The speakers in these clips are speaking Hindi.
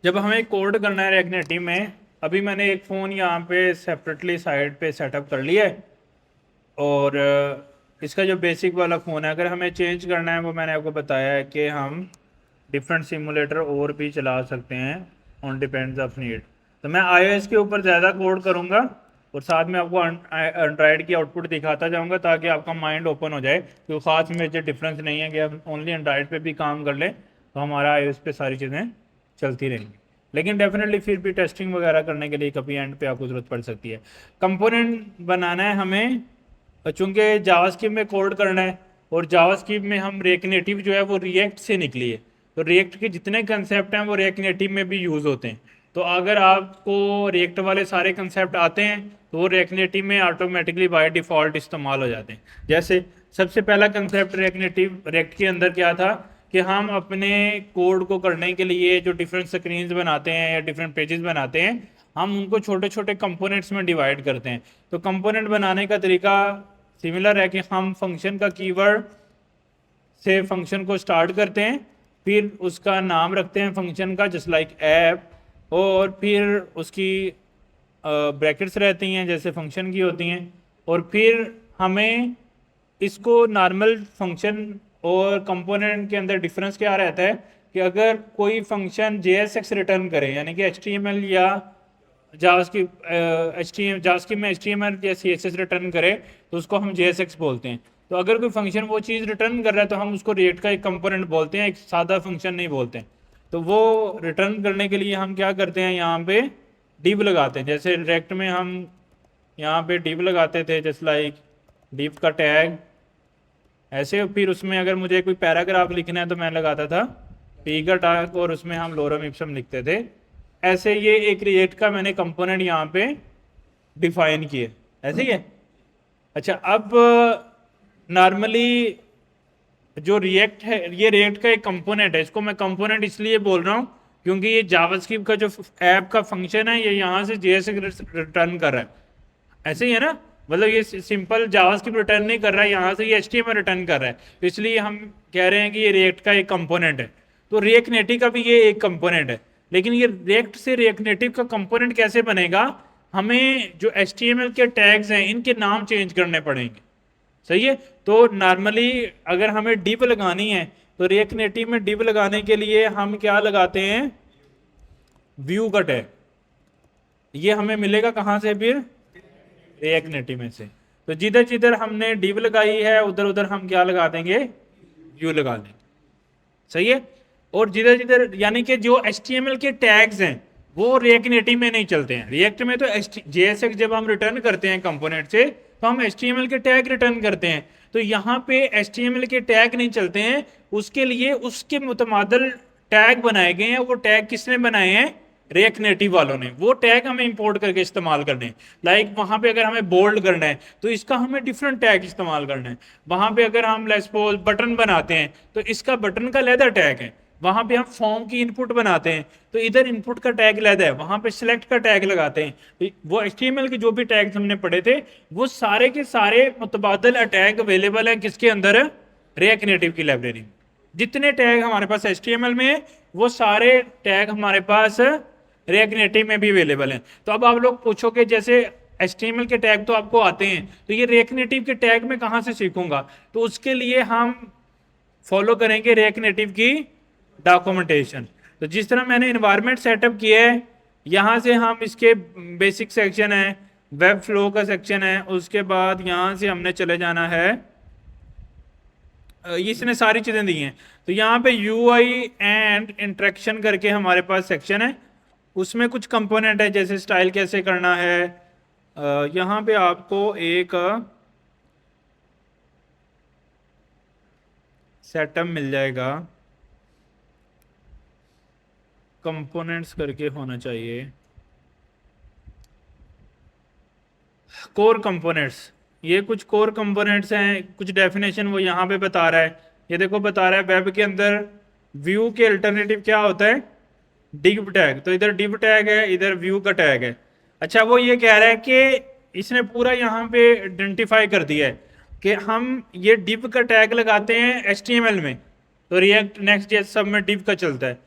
जब हमें कोड करना है रिएक्ट नेटिव में, अभी मैंने एक फ़ोन यहाँ पे सेपरेटली साइड पे सेटअप कर लिया है और इसका जो बेसिक वाला फ़ोन है, अगर हमें चेंज करना है वो मैंने आपको बताया है कि हम डिफरेंट सिमुलेटर और भी चला सकते हैं ऑन डिपेंड्स ऑफ नीड। तो मैं iOS के ऊपर ज़्यादा कोड करूँगा और साथ में आपको एंड्रॉयड की आउटपुट दिखाता जाऊँगा ताकि आपका माइंड ओपन हो जाए। तो ख़ास मेजर डिफरेंस नहीं है कि हम ओनली एंड्रॉयड पे भी काम कर लें तो हमारा iOS पे सारी चीज़ें चलती रहेंगी, लेकिन डेफिनेटली फिर भी टेस्टिंग वगैरह करने के लिए कभी एंड पे आपको ज़रूरत पड़ सकती है। कंपोनेंट बनाना है हमें, चूँकि जावास्क्रिप्ट में कोड करना है और जावास्क्रिप्ट में हम रिएक्ट नेटिव जो है वो रिएक्ट से निकली है, तो रिएक्ट के जितने कंसेप्ट हैं वो रिएक्ट नेटिव में भी यूज़ होते हैं। तो अगर आपको रिएक्ट वाले सारे कंसेप्ट आते हैं तो वो रिएक्ट नेटिव में ऑटोमेटिकली बाय डिफ़ॉल्ट इस्तेमाल हो जाते हैं। जैसे सबसे पहला कंसेप्ट रिएक्ट के अंदर क्या था कि हम अपने कोड को करने के लिए जो डिफरेंट स्क्रीन्स बनाते हैं या डिफरेंट पेजेस बनाते हैं, हम उनको छोटे छोटे कंपोनेंट्स में डिवाइड करते हैं। तो कंपोनेंट बनाने का तरीका सिमिलर है कि हम फंक्शन का कीवर्ड से फंक्शन को स्टार्ट करते हैं, फिर उसका नाम रखते हैं फंक्शन का जस्ट लाइक ऐप, और फिर उसकी ब्रैकेट्स रहती हैं जैसे फंक्शन की होती हैं, और फिर हमें इसको नॉर्मल फंक्शन और कंपोनेंट के अंदर डिफरेंस क्या रहता है कि अगर कोई फंक्शन JSX रिटर्न करे यानी कि HTML या जावास्क्रिप्ट में HTML या CSS रिटर्न करे तो उसको हम JSX बोलते हैं। तो अगर कोई फंक्शन वो चीज़ रिटर्न कर रहा है तो हम उसको रिएक्ट का एक कंपोनेंट बोलते हैं, एक सादा फंक्शन नहीं बोलते हैं। तो वो रिटर्न करने के लिए हम क्या करते हैं, यहाँ पे डिव लगाते हैं। जैसे रिएक्ट में हम यहाँ पे डिव लगाते थे जस्ट लाइक डिव का टैग ऐसे, फिर उसमें अगर मुझे कोई पैराग्राफ लिखना है तो मैं लगाता था पी का टैग और उसमें हम लोरम इप्सम लिखते थे। ऐसे ये एक रिएक्ट का मैंने कंपोनेंट यहाँ पे डिफाइन किए, ऐसे ही है। अच्छा, अब नॉर्मली जो रिएक्ट है ये रिएक्ट का एक कंपोनेंट है, इसको मैं कंपोनेंट इसलिए बोल रहा हूँ क्योंकि ये जावास्क्रिप्ट का जो ऐप का फंक्शन है ये यहाँ से JSX रिटर्न कर रहा है, ऐसे ही है ना। मतलब ये सिंपल जावास्क्रिप्ट रिटर्न नहीं कर रहा है, यहाँ से ये HTML रिटर्न कर रहा है, तो इसलिए हम कह रहे हैं कि ये रिएक्ट का एक कंपोनेंट है। तो रिएक्ट नेटिव का भी ये एक कंपोनेंट है, लेकिन ये रिएक्ट से रिएक्ट नेटिव का कंपोनेंट कैसे बनेगा, हमें जो HTML के टैग्स हैं इनके नाम चेंज करने पड़ेंगे, सही है। तो नॉर्मली अगर हमें डिव लगानी है तो रिएक्ट नेटिव में डिव लगाने के लिए हम क्या लगाते हैं, व्यू का टैग। ये हमें मिलेगा कहाँ से, फिर रिएक्ट नेटिव में से। तो जिधर जिधर हमने डिव लगाई है उधर उधर हम क्या लगा देंगे, व्यू लगा देंगे, सही है। और जिधर जिधर यानी कि जो HTML के टैग्स हैं वो रिएक्ट नेटिव में नहीं चलते हैं। रिएक्ट में तो JSX जब हम रिटर्न करते हैं कंपोनेंट से तो हम HTML के टैग रिटर्न करते हैं, तो यहाँ पे HTML के टैग नहीं चलते हैं। उसके लिए उसके मुतमादल टैग बनाए गए हैं। वो टैग किसने बनाए हैं, रिएक्ट नेटिव वालों ने। वो टैग हमें इंपोर्ट करके इस्तेमाल करने हैं। लाइक वहाँ पे अगर हमें बोल्ड करना है तो इसका हमें डिफरेंट टैग इस्तेमाल करना है। वहाँ पे अगर हम लेट्स सपोज बटन बनाते हैं तो इसका बटन का अलग टैग है। वहाँ पे हम फॉर्म की इनपुट बनाते हैं तो इधर इनपुट का टैग अलग है, वहाँ पे सिलेक्ट का टैग लगाते हैं। तो वो HTML के जो भी टैग्स हमने पढ़े थे वो सारे के सारे मुतबादल टैग अवेलेबल है किसके अंदर, रिएक्ट नेटिव की लाइब्रेरी में। जितने टैग हमारे पास HTML में है वो सारे टैग हमारे पास रिएक्ट नेटिव में भी अवेलेबल हैं। तो अब आप लोग पूछोगे जैसे HTML के टैग तो आपको आते हैं तो ये रिएक्ट नेटिव के टैग में कहाँ से सीखूंगा, तो उसके लिए हम फॉलो करेंगे रिएक्ट नेटिव की डॉक्यूमेंटेशन। तो जिस तरह मैंने इन्वायरमेंट सेटअप किया है, यहाँ से हम इसके बेसिक सेक्शन है, वेब फ्लो का सेक्शन है, उसके बाद यहाँ से हमने चले जाना है, इसने सारी चीज़ें दी हैं। तो यहाँ पे UI एंड इंट्रैक्शन करके हमारे पास सेक्शन है, उसमें कुछ कंपोनेंट है जैसे स्टाइल कैसे करना है। यहाँ पे आपको एक सेटअप मिल जाएगा, कंपोनेंट्स करके होना चाहिए, कोर कंपोनेंट्स। ये कुछ कोर कंपोनेंट्स हैं, कुछ डेफिनेशन वो यहाँ पे बता रहा है। ये देखो बता रहा है वेब के अंदर व्यू के अल्टरनेटिव क्या होता है, डिव टैग। तो इधर डिव टैग है, इधर व्यू का टैग है। अच्छा, वो ये कह रहा है कि इसने पूरा यहाँ पे आइडेंटिफाई कर दिया है कि हम ये डिव का टैग लगाते हैं HTML में, तो रिएक्ट नेक्स्ट जेएस सब में डिव का चलता है।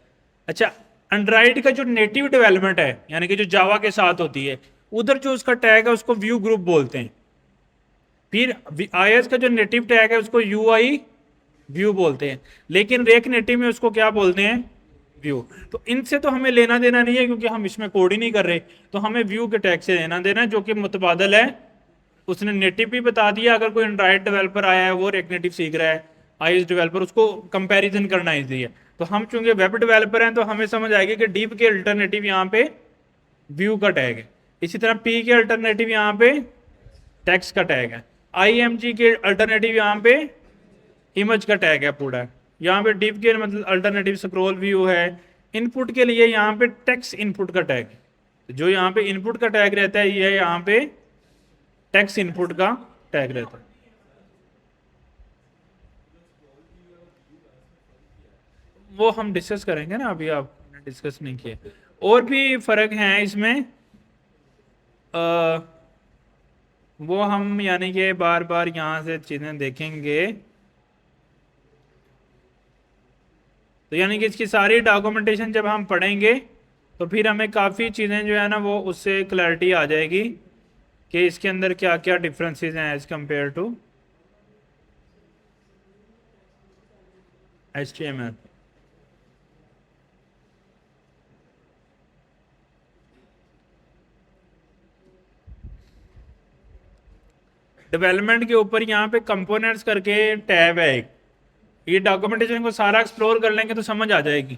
अच्छा, एंड्रॉइड का जो नेटिव डेवलपमेंट है यानी कि जो जावा के साथ होती है, उधर जो उसका टैग है उसको व्यू ग्रुप बोलते हैं। फिर आईएस का जो नेटिव टैग है उसको यूआई व्यू बोलते हैं, लेकिन रेक नेटिव में उसको क्या बोलते हैं, व्यू। तो इनसे तो हमें लेना देना नहीं है क्योंकि हम इसमें कोड ही नहीं कर रहे, तो हमें व्यू के टैग से लेना देना है जो कि मुतबादल है। उसने नेटिव भी बता दिया, अगर कोई एंड्रॉइड डेवलपर आया है वो रेक नेटिव सीख रहा है, आईएस डेवलपर, उसको कंपैरिजन करना ईजी है। तो हम चूंकि वेब डेवलपर हैं तो हमें समझ आएगी कि डीप के अल्टरनेटिव यहाँ पे व्यू का टैग है, इसी तरह पी के अल्टरनेटिव यहाँ पे टेक्स्ट का टैग है, आईएमजी के अल्टरनेटिव यहाँ पे इमेज का टैग है पूरा। यहाँ पे डिव के मतलब अल्टरनेटिव स्क्रॉल व्यू है। इनपुट के लिए यहाँ पे टेक्स्ट इनपुट का टैग है, तो जो यहाँ पे इनपुट का टैग रहता है ये यहाँ पे टेक्स्ट इनपुट का टैग रहता है। वो हम डिस्कस करेंगे ना, अभी आपने डिस्कस नहीं किया। और भी फर्क हैं इसमें, वो हम यानी कि बार बार यहाँ से चीज़ें देखेंगे। तो यानी कि इसकी सारी डॉक्यूमेंटेशन जब हम पढ़ेंगे तो फिर हमें काफ़ी चीज़ें जो है ना वो उससे क्लैरिटी आ जाएगी कि इसके अंदर क्या क्या डिफरेंसेस हैं as compare to HTML। Development के ऊपर यहाँ पे कंपोनेंट्स करके टैब है एक, ये डॉक्यूमेंटेशन को सारा एक्सप्लोर कर लेंगे तो समझ आ जाएगी।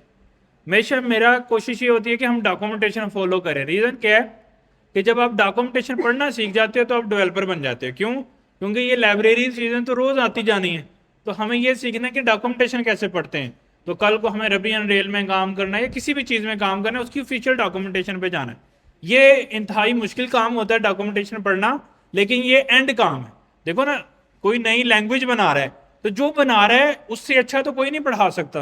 हमेशा मेरा कोशिश ये होती है कि हम डॉक्यूमेंटेशन फॉलो करें। रीज़न क्या है कि जब आप डॉक्यूमेंटेशन पढ़ना सीख जाते हो तो आप डेवलपर बन जाते हो। क्यों? क्योंकि ये लाइब्रेरी चीज़ें तो रोज़ आती जानी है, तो हमें ये सीखना है कि डॉक्यूमेंटेशन कैसे पढ़ते हैं। तो कल को हमें रबी एंड रेल में काम करना है या किसी भी चीज़ में काम करना है, उसकी ऑफिशियल डॉक्यूमेंटेशन पे जाना है। ये इंतहाई मुश्किल काम होता है डॉक्यूमेंटेशन पढ़ना, लेकिन ये एंड काम है। देखो ना, कोई नई लैंग्वेज बना रहा है तो जो बना रहा है उससे अच्छा तो कोई नहीं पढ़ा सकता।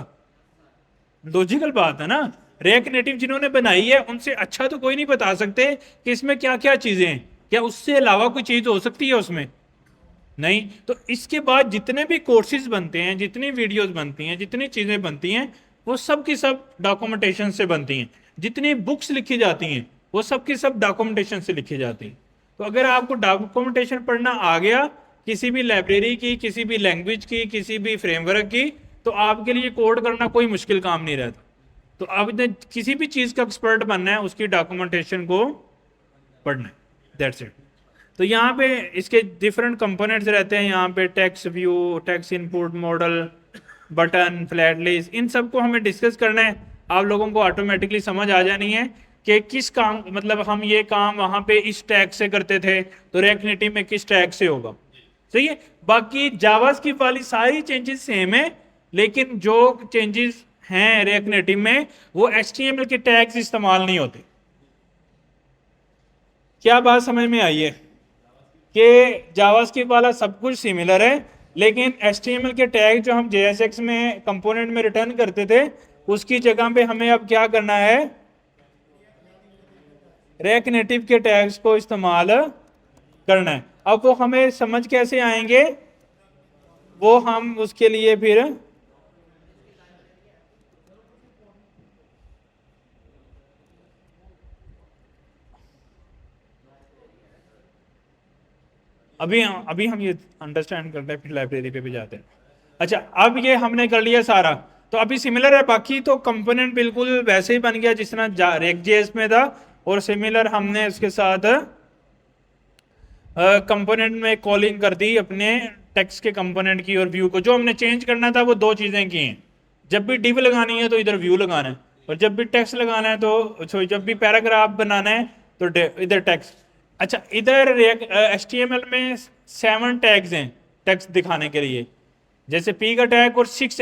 लॉजिकल बात है ना, रिएक्ट नेटिव जिन्होंने बनाई है उनसे अच्छा तो कोई नहीं बता सकते कि इसमें क्या क्या चीजें हैं, क्या उससे अलावा कोई चीज हो सकती है उसमें, नहीं। तो इसके बाद जितने भी कोर्सेज बनते हैं, जितनी वीडियोस बनती हैं, जितनी चीजें बनती हैं, वो सब की सब डॉक्यूमेंटेशन से बनती हैं। जितनी बुक्स लिखी जाती हैं वो सब की सब डॉक्यूमेंटेशन से लिखी जाती हैं। तो अगर आपको डॉक्यूमेंटेशन पढ़ना आ गया किसी भी लाइब्रेरी की, किसी भी लैंग्वेज की, किसी भी फ्रेमवर्क की, तो आपके लिए कोड करना कोई मुश्किल काम नहीं रहता। तो आपने किसी भी चीज़ का एक्सपर्ट बनना है उसकी डॉक्यूमेंटेशन को पढ़ना है, दैट्स इट। तो यहाँ पे इसके डिफरेंट कंपोनेंट्स रहते हैं। यहाँ पे text view, text input, modal, button, flat list, इन सबको हमें डिस्कस करना है। आप लोगों को ऑटोमेटिकली समझ आ जानी है कि किस काम, मतलब हम ये काम वहाँ पे इस टैग से करते थे तो रिएक्ट नेटिव में किस टैग से होगा, सही है। बाकी जावास्क्रिप्ट वाली सारी चेंजेस सेम है, लेकिन जो चेंजेस हैं रिएक्ट नेटिव में वो HTML के टैग्स इस्तेमाल नहीं होते। क्या बात समझ में आई है कि जावास्क्रिप्ट वाला सब कुछ सिमिलर है, लेकिन HTML के टैग जो हम JSX में कंपोनेंट में रिटर्न करते थे उसकी जगह पे हमें अब क्या करना है, रिएक्ट नेटिव के टैग्स को इस्तेमाल करना है। अब वो हमें समझ कैसे आएंगे, वो हम उसके लिए फिर अभी हम ये अंडरस्टैंड करते हैं, फिर लाइब्रेरी पे भी जाते हैं। अच्छा, अब ये हमने कर लिया सारा, तो अभी सिमिलर है। बाकी तो कंपोनेंट बिल्कुल वैसे ही बन गया जिस तरह React.js में था, और सिमिलर हमने उसके साथ कंपोनेंट में कॉलिंग कर दी अपने टेक्स्ट के कंपोनेंट की और व्यू को। जो हमने चेंज करना था वो दो चीज़ें की हैं, जब भी डिव लगानी है तो इधर व्यू लगाना है, और जब भी टेक्स्ट लगाना है तो सॉरी जब भी पैराग्राफ बनाना है तो इधर टेक्स्ट। अच्छा, इधर HTML में 7 टैग्स हैं टेक्स्ट दिखाने के लिए, जैसे P का टैग और 6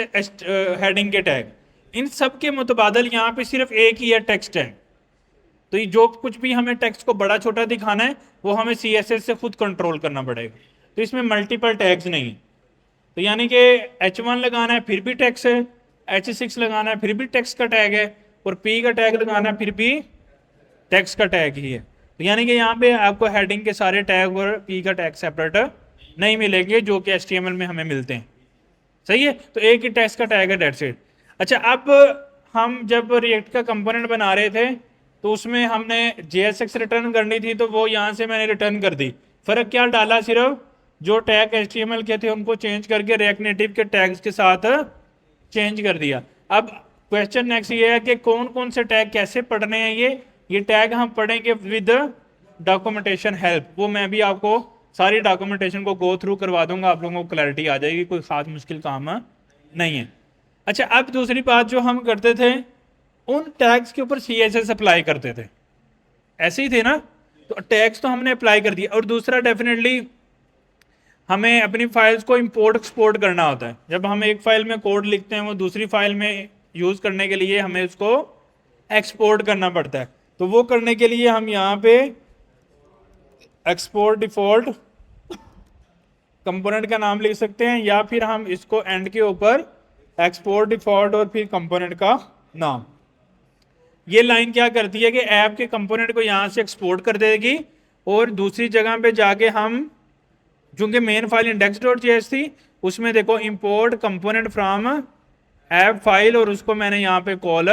हेडिंग के टैग। इन सब के मुतबादल यहाँ पे सिर्फ एक ही है टेक्स्ट टैग। तो ये जो कुछ भी हमें टेक्स्ट को बड़ा छोटा दिखाना है वो हमें CSS से खुद कंट्रोल करना पड़ेगा। तो इसमें मल्टीपल टैग्स नहीं है। तो यानी कि H1 लगाना है फिर भी टेक्स्ट है, H6 लगाना है फिर भी टेक्स्ट का टैग है, और P का टैग लगाना है फिर भी टेक्स्ट का टैग ही है। तो यानी कि यहाँ पे आपको हेडिंग के सारे टैग और P का टैग सेपरेट नहीं मिलेंगे जो कि HTML में हमें मिलते हैं, सही है। तो एक ही टेक्स्ट का टैग है, दैट्स इट। अच्छा, अब हम जब रिएक्ट का कंपोनेंट बना रहे थे तो उसमें हमने JSX रिटर्न करनी थी, तो वो यहाँ से मैंने रिटर्न कर दी। फ़र्क क्या डाला, सिर्फ जो टैग HTML के थे उनको चेंज करके रिएक्ट नेटिव के टैग्स के साथ चेंज कर दिया। अब क्वेश्चन नेक्स्ट ये है कि कौन कौन से टैग कैसे पढ़ने हैं। ये टैग हम पढ़ेंगे विद डॉक्यूमेंटेशन हेल्प। वो मैं भी आपको सारी डॉक्यूमेंटेशन को गो थ्रू करवा दूंगा, आप लोगों को क्लैरिटी आ जाएगी, कोई खास मुश्किल काम नहीं है। अच्छा, अब दूसरी बात जो हम करते थे, उन टैग्स के ऊपर CSS अप्लाई करते थे, ऐसे ही थे ना, तो टैग्स तो हमने अप्लाई कर दिया। और दूसरा डेफिनेटली हमें अपनी फाइल्स को इंपोर्ट एक्सपोर्ट करना होता है। जब हम एक फाइल में कोड लिखते हैं, वो दूसरी फाइल में यूज करने के लिए हमें उसको एक्सपोर्ट करना पड़ता है। तो वो करने के लिए हम यहाँ पे एक्सपोर्ट डिफॉल्ट कंपोनेंट का नाम लिख सकते हैं, या फिर हम इसको एंड के ऊपर एक्सपोर्ट डिफॉल्ट और फिर कंपोनेंट का नाम। ये लाइन क्या करती है कि ऐप के कंपोनेंट को यहाँ से एक्सपोर्ट कर देगी, और दूसरी जगह पे जाके हम, चूंकि मेन फाइल index.js थी, उसमें देखो import component from app file, और उसको मैंने यहाँ पे कॉल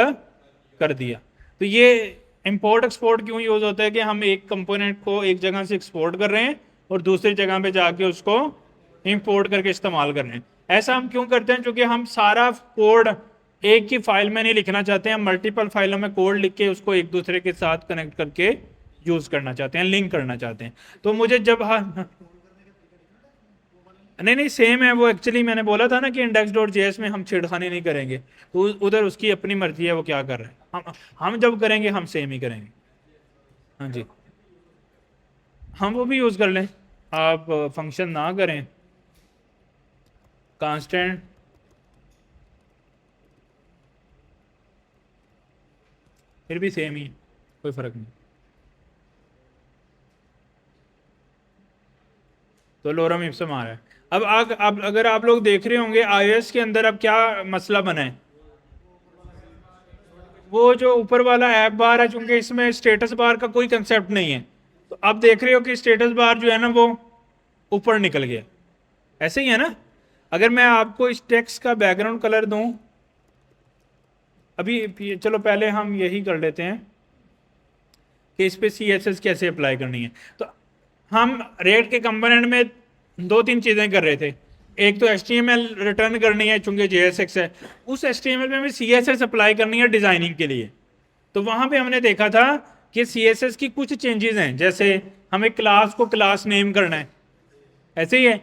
कर दिया। तो ये इंपोर्ट एक्सपोर्ट क्यों यूज होता है कि हम एक कंपोनेंट को एक जगह से एक्सपोर्ट कर रहे हैं और दूसरी जगह पे जाके उसको इंपोर्ट करके इस्तेमाल कर रहे हैं। ऐसा हम क्यों करते हैं, क्योंकि हम सारा कोड एक ही फाइल में नहीं लिखना चाहते हैं, हम मल्टीपल फाइलों में कोड लिख के उसको एक दूसरे के साथ कनेक्ट करके यूज करना चाहते हैं, लिंक करना चाहते हैं। तो मुझे जब नहीं सेम है वो। एक्चुअली मैंने बोला था ना कि index.js में हम छेड़खानी नहीं करेंगे, तो उधर उसकी अपनी मर्जी है वो क्या कर रहे हैं। हम जब करेंगे हम सेम ही करेंगे। हाँ जी, हम वो भी यूज़ कर लें, आप फंक्शन ना करें, कांस्टेंट फिर भी सेम ही, कोई फ़र्क नहीं। तो लोरम इप्सम आ रहा है। अब अगर आप लोग देख रहे होंगे iOS के अंदर अब क्या मसला बना है, वो जो ऊपर वाला ऐप बार है, चूंकि इसमें स्टेटस बार का कोई कंसेप्ट नहीं है, तो अब देख रहे हो कि स्टेटस बार जो है ना वो ऊपर निकल गया। ऐसे ही है ना। अगर मैं आपको इस टेक्स्ट का बैकग्राउंड कलर दूं, अभी चलो पहले हम यही कर लेते हैं कि इस पे CSS कैसे अप्लाई करनी है। तो हम रिएक्ट के कंपोनेंट में दो तीन चीज़ें कर रहे थे। एक तो HTML रिटर्न करनी है, चूंकि JSX है, उस HTML में हमें CSS अप्लाई करनी है डिज़ाइनिंग के लिए। तो वहाँ पे हमने देखा था कि CSS की कुछ चेंजेस हैं, जैसे हमें क्लास को क्लास नेम करना है, ऐसे ही है।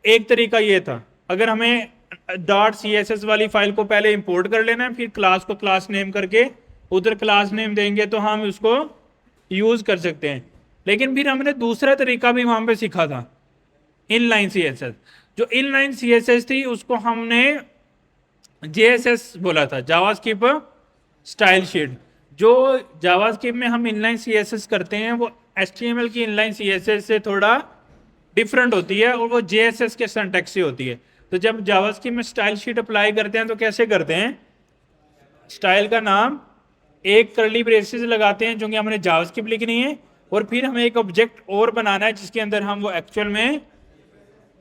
एक तरीका ये था, अगर हमें .css वाली फाइल को पहले इंपोर्ट कर लेना है, फिर क्लास को क्लास नेम करके उधर क्लास नेम देंगे तो हम उसको यूज़ कर सकते हैं। लेकिन फिर हमने दूसरा तरीका भी वहाँ पे सीखा था, इनलाइन CSS। जो इनलाइन CSS थी उसको हमने JSS बोला था, जावास्क्रिप्ट स्टाइल शीट। जो जावास्क्रिप्ट में हम इनलाइन CSS करते हैं वो HTML की इनलाइन CSS से थोड़ा डिफरेंट होती है, और वो JSS के सिंटैक्स से होती है। तो जब जावास्क्रिप्ट में स्टाइल शीट अप्लाई करते हैं तो कैसे करते हैं, स्टाइल का नाम एक करली ब्रेसेस लगाते हैं, क्योंकि हमने जावास्क्रिप्ट लिखनी है, और फिर हमें एक ऑब्जेक्ट और बनाना है जिसके अंदर हम वो एक्चुअल में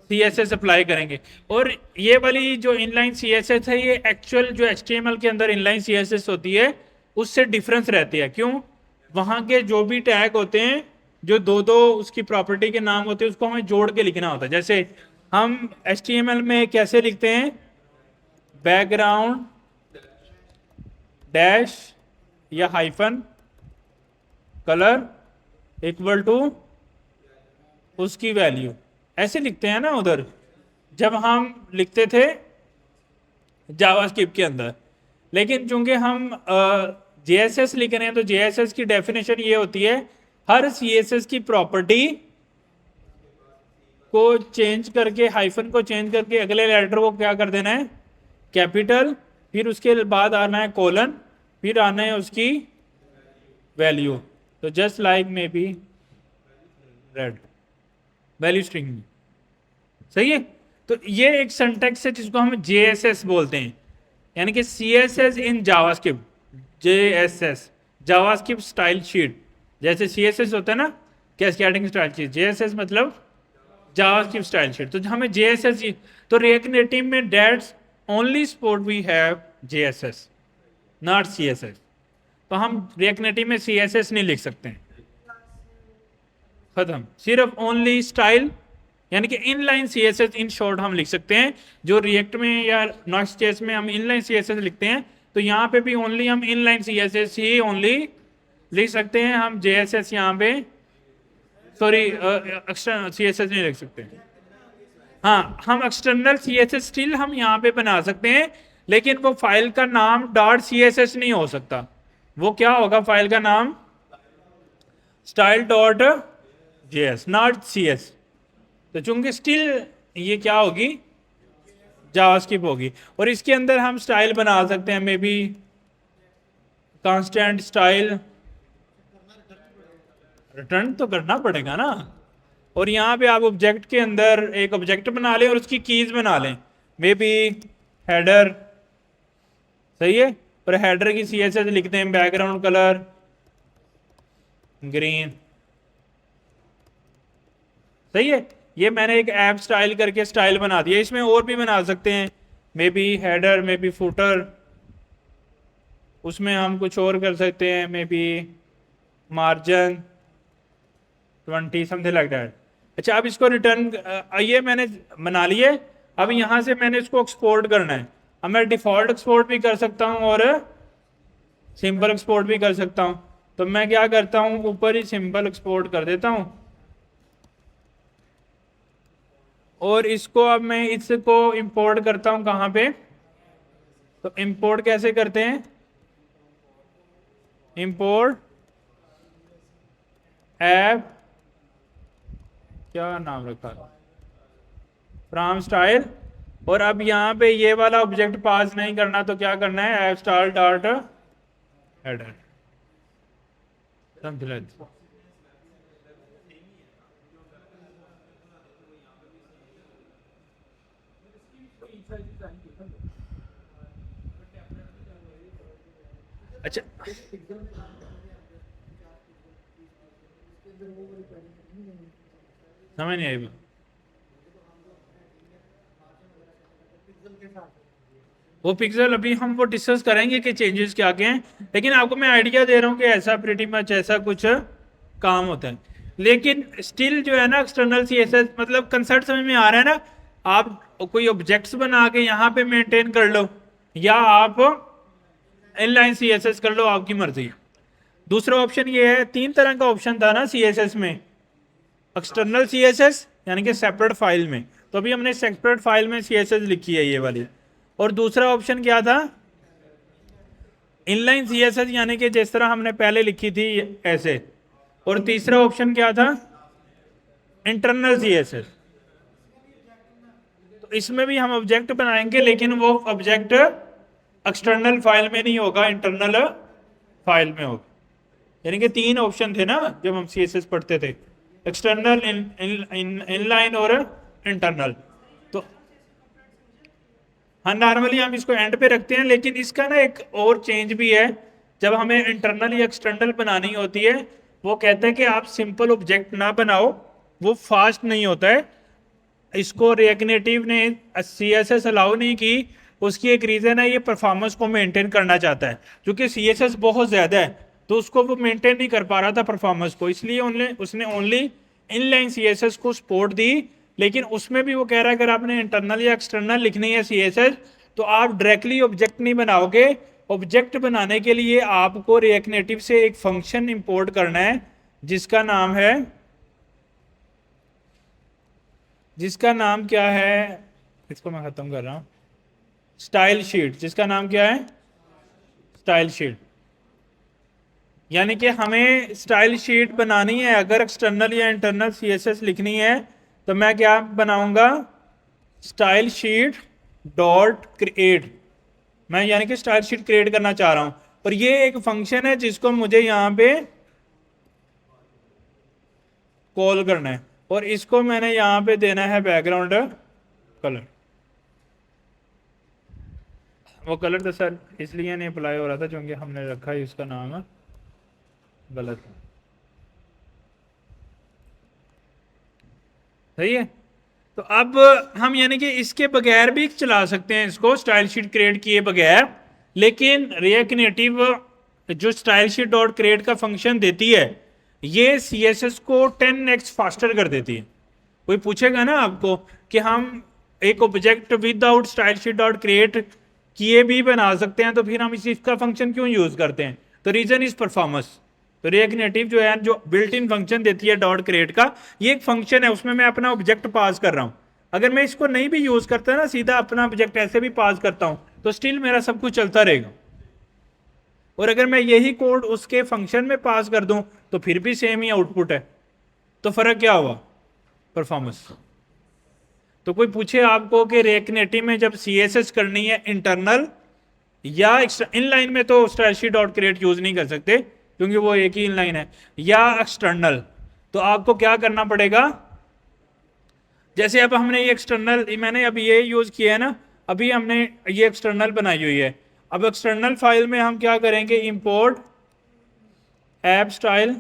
CSS अप्लाई करेंगे। और ये वाली जो इनलाइन CSS है, ये एक्चुअल जो HTML के अंदर इनलाइन CSS होती है उससे डिफरेंस रहती है। क्यों, वहाँ के जो भी टैग होते हैं, जो दो दो उसकी प्रॉपर्टी के नाम होते हैं, उसको हमें जोड़ के लिखना होता है। जैसे हम HTML में कैसे लिखते हैं, बैकग्राउंड डैश या हाइफन कलर इक्वल टू उसकी वैल्यू, ऐसे लिखते हैं ना उधर, जब हम लिखते थे जावास्क्रिप्ट के अंदर। लेकिन चूंकि हम JSS लिख रहे हैं, तो JSS की डेफिनेशन ये होती है, हर CSS की प्रॉपर्टी को चेंज करके, हाइफन को चेंज करके अगले लेटर को क्या कर देना है, कैपिटल, फिर उसके बाद आना है कोलन, फिर आना है उसकी वैल्यू। तो just like may be red value string, सही है। तो ये एक सिंटैक्स है जिसको हम JSS बोलते हैं, यानी कि CSS in JavaScript, JSS JavaScript style sheet. जैसे CSS होता है ना, कैस्केडिंग स्टाइल शीट, JSS मतलब जावास्क्रिप्ट स्टाइल शीट। तो हमें JSS, तो रिएक्ट नेटिव में that's only support we have JSS। Not CSS। तो हम रिएक्ट नेटिव में CSS नहीं लिख सकते हैं, खत्म। सिर्फ ओनली स्टाइल यानी कि इनलाइन CSS इन शॉर्ट हम लिख सकते हैं। जो रिएक्ट में या Next.js में हम इनलाइन CSS लिखते हैं, तो यहाँ पे भी ओनली हम इनलाइन CSS ही ओनली लिख सकते हैं। हम JSS यहाँ पे सॉरी एक्सटर्नल CSS नहीं लिख सकते। हाँ, हम एक्सटर्नल CSS स्टिल हम यहाँ पे बना सकते हैं, लेकिन वो फाइल का नाम .css नहीं हो सकता। वो क्या होगा फाइल का नाम? style.js not CS। तो चूंकि स्टिल ये क्या होगी, जावास्क्रिप्ट होगी। और इसके अंदर हम स्टाइल बना सकते हैं, may be constant style. Return तो करना पड़ेगा ना। और यहाँ पे आप ऑब्जेक्ट के अंदर एक ऑब्जेक्ट बना लें और उसकी कीज बना लें, मे बी हेडर, सही है। और हेडर की CSS लिखते हैं बैकग्राउंड कलर ग्रीन, सही है। ये मैंने एक ऐप स्टाइल करके स्टाइल बना दिया। इसमें और भी बना सकते हैं, may be header, may be footer, उसमें हम कुछ और कर सकते हैं, may be margin 20 something like that. अच्छा, अब इसको रिटर्न, ये मैंने बना लिए। अब यहाँ से मैंने इसको एक्सपोर्ट करना है। अब मैं डिफॉल्ट एक्सपोर्ट भी कर सकता हूँ और सिंपल एक्सपोर्ट भी कर सकता हूँ। तो मैं क्या करता हूँ, ऊपर ही सिंपल एक्सपोर्ट कर देता हूँ। और इसको अब मैं इसको इंपोर्ट करता हूँ कहाँ पे? तो इंपोर्ट कैसे करते हैं? इंपोर्ट ऐप, क्या नाम रखा था, फ्रॉम स्टाइल। और अब यहाँ पे ये वाला ऑब्जेक्ट पास नहीं करना, तो क्या करना है? App style dot header. अच्छा, समझ नहीं आई। वो पिक्सल अभी हम वो डिस्कस करेंगे कि चेंजेस क्या क्या हैं, लेकिन आपको मैं आइडिया दे रहा हूँ कि ऐसा प्रीटी मच ऐसा कुछ काम होता है। लेकिन स्टिल जो है ना, एक्सटर्नल CSS मतलब कंसेप्ट समझ में आ रहा है ना। आप कोई ऑब्जेक्ट्स बना के यहाँ पे मेंटेन कर लो, या आप इनलाइन CSS कर लो, आपकी मर्जी। दूसरा ऑप्शन ये है, तीन तरह का ऑप्शन था ना CSS में। एक्सटर्नल CSS यानी कि सेपरेट फाइल में, तो अभी हमने सेपरेट फाइल में CSS लिखी है ये वाली। और दूसरा ऑप्शन क्या था? इनलाइन CSS यानी कि जिस तरह हमने पहले लिखी थी ऐसे। और तीसरा ऑप्शन क्या था? Internal CSS। तो इसमें भी हम ऑब्जेक्ट बनाएंगे, लेकिन वो ऑब्जेक्ट एक्सटर्नल फाइल में नहीं होगा, इंटरनल फाइल में होगा। यानी कि तीन ऑप्शन थे ना जब हम CSS पढ़ते थे, एक्सटर्नल, इनलाइन और इंटरनल। तो हाँ, नॉर्मली हम इसको एंड पे रखते हैं, लेकिन इसका ना एक और चेंज भी है। जब हमें इंटरनल या एक्सटर्नल बनानी होती है, वो कहते हैं कि आप सिंपल ऑब्जेक्ट ना बनाओ, वो फास्ट नहीं होता है। इसको रिएक्ट नेटिव ने CSS अलाउ नहीं की। उसकी एक रीज़न है, ये परफॉर्मेंस को मेंटेन करना चाहता है। क्योंकि CSS बहुत ज़्यादा है, तो उसको वो मेंटेन नहीं कर पा रहा था परफॉर्मेंस को, इसलिए उसने ओनली इनलाइन CSS को सपोर्ट दी। लेकिन उसमें भी वो कह रहा है, अगर आपने इंटरनल या एक्सटर्नल लिखनी है CSS, तो आप डायरेक्टली ऑब्जेक्ट नहीं बनाओगे। ऑब्जेक्ट बनाने के लिए आपको रिएक्ट नेटिव से एक फंक्शन इंपोर्ट करना है, जिसका नाम क्या है, इसको मैं खत्म कर रहा हूं, स्टाइल शीट। जिसका नाम क्या है? Style sheet. यानी कि हमें स्टाइल शीट बनानी है। अगर एक्सटर्नल या इंटरनल CSS लिखनी है, तो मैं क्या बनाऊंगा? Style sheet dot create. मैं यानी कि स्टाइल शीट क्रिएट करना चाह रहा हूं, और ये एक फंक्शन है जिसको मुझे यहां पे कॉल करना है। और इसको मैंने यहां पे देना है बैकग्राउंड कलर। वो कलर तो सर इसलिए नहीं अप्लाई हो रहा था क्योंकि हमने रखा है इसका नाम गलत, सही है। तो अब हम यानी कि इसके बगैर भी चला सकते हैं इसको, स्टाइल शीट क्रिएट किए बगैर। लेकिन रिएक्ट नेटिव जो स्टाइल शीट डॉट क्रिएट का फंक्शन देती है ये CSS को 10x फास्टर कर देती है। कोई पूछेगा ना आपको कि हम एक object without style sheet dot create किए भी बना सकते हैं तो फिर हम इसका फंक्शन क्यों यूज करते हैं, तो रीजन इज परफॉर्मेंस। तो रिएक्ट नेटिव जो है जो बिल्ट इन फंक्शन देती है डॉट क्रिएट का, ये एक फंक्शन है, उसमें मैं अपना ऑब्जेक्ट पास कर रहा हूं। अगर मैं इसको नहीं भी यूज करता ना, सीधा अपना ऑब्जेक्ट ऐसे भी पास करता हूं तो स्टिल मेरा सब कुछ चलता रहेगा। और अगर मैं यही कोड उसके फंक्शन में पास कर दूं तो फिर भी सेम ही आउटपुट है। तो फर्क क्या हुआ, परफॉर्मेंस। तो कोई पूछे आपको कि रिएक्ट नेटिव में जब CSS करनी है इंटरनल या इनलाइन में, तो style sheet dot create use नहीं कर सकते क्योंकि वो एक ही इनलाइन है, या एक्सटर्नल, तो आपको क्या करना पड़ेगा। जैसे अब हमने ये एक्सटर्नल, मैंने अभी ये यूज किया है ना, अभी हमने ये एक्सटर्नल बनाई हुई है। अब एक्सटर्नल फाइल में हम क्या करेंगे, import app style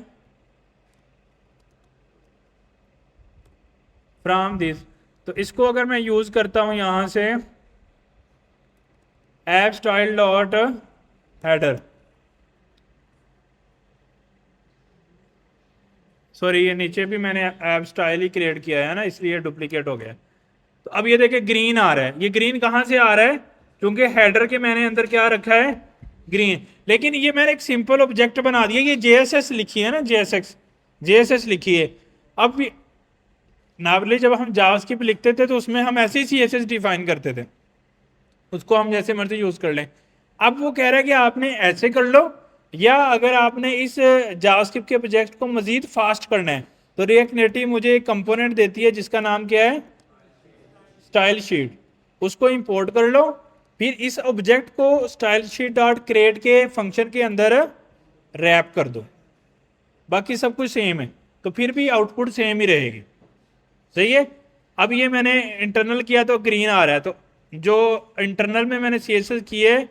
from this. तो इसको अगर मैं यूज करता हूं यहां से app style dot header, sorry ये नीचे भी मैंने ऐप स्टाइल ही क्रिएट किया है ना, इसलिए डुप्लीकेट हो गया। तो अब ये देखिए ग्रीन आ रहा है, ये ग्रीन कहाँ से आ रहा है, क्योंकि हेडर के मैंने अंदर क्या रखा है, ग्रीन। लेकिन ये मैंने एक सिंपल ऑब्जेक्ट बना दिया, ये JSS लिखी है ना, JSS लिखी है। अब नॉर्मली जब हम जावास्क्रिप्ट लिखते थे तो उसमें हम ऐसे ही CSS डिफाइन करते थे, उसको हम जैसे मर्जी यूज कर लें। अब वो कह रहा है कि आपने ऐसे कर लो, या अगर आपने इस जावास्क्रिप्ट के प्रोजेक्ट को मजीद फास्ट करना है तो रिएक्ट नेटिव मुझे एक कंपोनेंट देती है जिसका नाम क्या है, स्टाइल शीट। उसको इंपोर्ट कर लो, फिर इस ऑब्जेक्ट को स्टाइल शीट डॉट क्रिएट के फंक्शन के अंदर रैप कर दो, बाकी सब कुछ सेम है, तो फिर भी आउटपुट सेम ही रहेगी। सही है। अब ये मैंने इंटरनल किया तो ग्रीन आ रहा है, तो जो इंटरनल में मैंने CSS किए,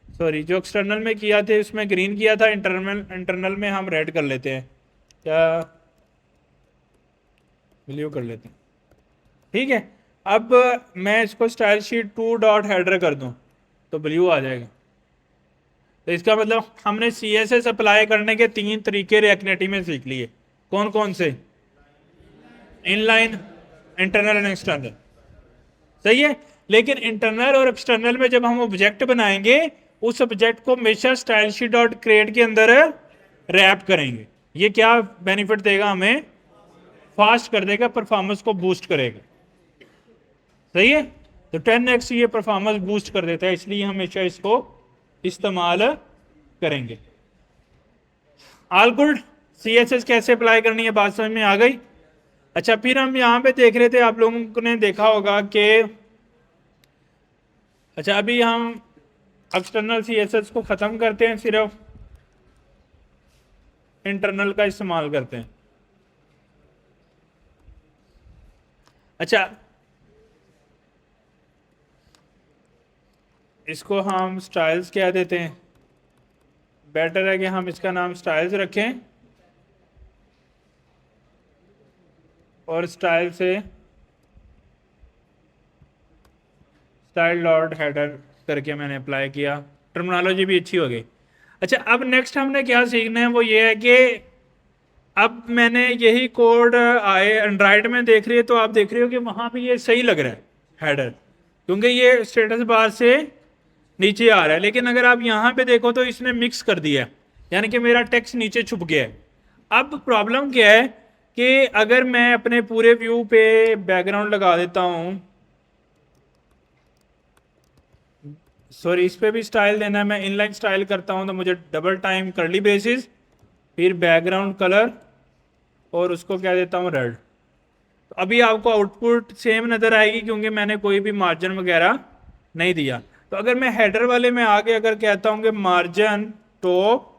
सॉरी जो एक्सटर्नल में किया थे उसमें ग्रीन किया था, इंटरनल में हम रेड कर लेते हैं, क्या ब्लू कर लेते हैं, ठीक है। अब मैं इसको स्टाइल शीट 2 डॉट हेडर कर दूं तो ब्लू आ जाएगा। तो इसका मतलब हमने CSS अप्लाई करने के 3 तरीके रिएक्ट नेटिव में सीख लिए। कौन कौन से, इनलाइन, इंटरनल एंड एक्सटर्नल। सही है। लेकिन इंटरनल और एक्सटर्नल में जब हम ऑब्जेक्ट बनाएंगे उस ऑब्जेक्ट को हमेशा स्टाइल शीट डॉट क्रिएट के अंदर रैप करेंगे। ये क्या बेनिफिट देगा हमें, फास्ट कर देगा, परफॉर्मेंस को बूस्ट करेगा। सही है। तो 10x ये परफॉर्मेंस बूस्ट कर देता है, इसलिए हमेशा इसको इस्तेमाल करेंगे। All good. CSS कैसे अप्लाई करनी है बात समझ में आ गई। अच्छा, फिर हम यहाँ पे देख रहे थे, आप लोगों ने देखा होगा कि अच्छा अभी हम एक्सटर्नल CSS को ख़त्म करते हैं, सिर्फ इंटरनल का इस्तेमाल करते हैं। अच्छा, इसको हम स्टाइल्स कह देते हैं, बेटर है कि हम इसका नाम स्टाइल्स रखें, और स्टाइल से स्टाइल डॉट हेडर करके मैंने अप्लाई किया, टर्मिनोलॉजी भी अच्छी हो गई। अच्छा, अब नेक्स्ट हमने क्या सीखना है, वो ये है कि अब मैंने यही कोड आए एंड्रॉइड में देख रही है, तो आप देख रहे हो कि वहाँ भी ये सही लग रहा है हेडर, क्योंकि ये स्टेटस बार से नीचे आ रहा है। लेकिन अगर आप यहाँ पे देखो तो इसने मिक्स कर दिया है, यानी कि मेरा टेक्स्ट नीचे छुप गया है। अब प्रॉब्लम क्या है कि अगर मैं अपने पूरे व्यू पे बैकग्राउंड लगा देता हूँ, सॉरी इस पे भी स्टाइल देना है, मैं इनलाइन स्टाइल करता हूँ तो मुझे डबल टाइम कर्ली ब्रेसेस, फिर बैकग्राउंड कलर और उसको क्या देता हूँ रेड। तो अभी आपको आउटपुट सेम नज़र आएगी क्योंकि मैंने कोई भी मार्जिन वगैरह नहीं दिया। तो अगर मैं हेडर वाले में आगे अगर कहता हूँ कि मार्जिन टॉप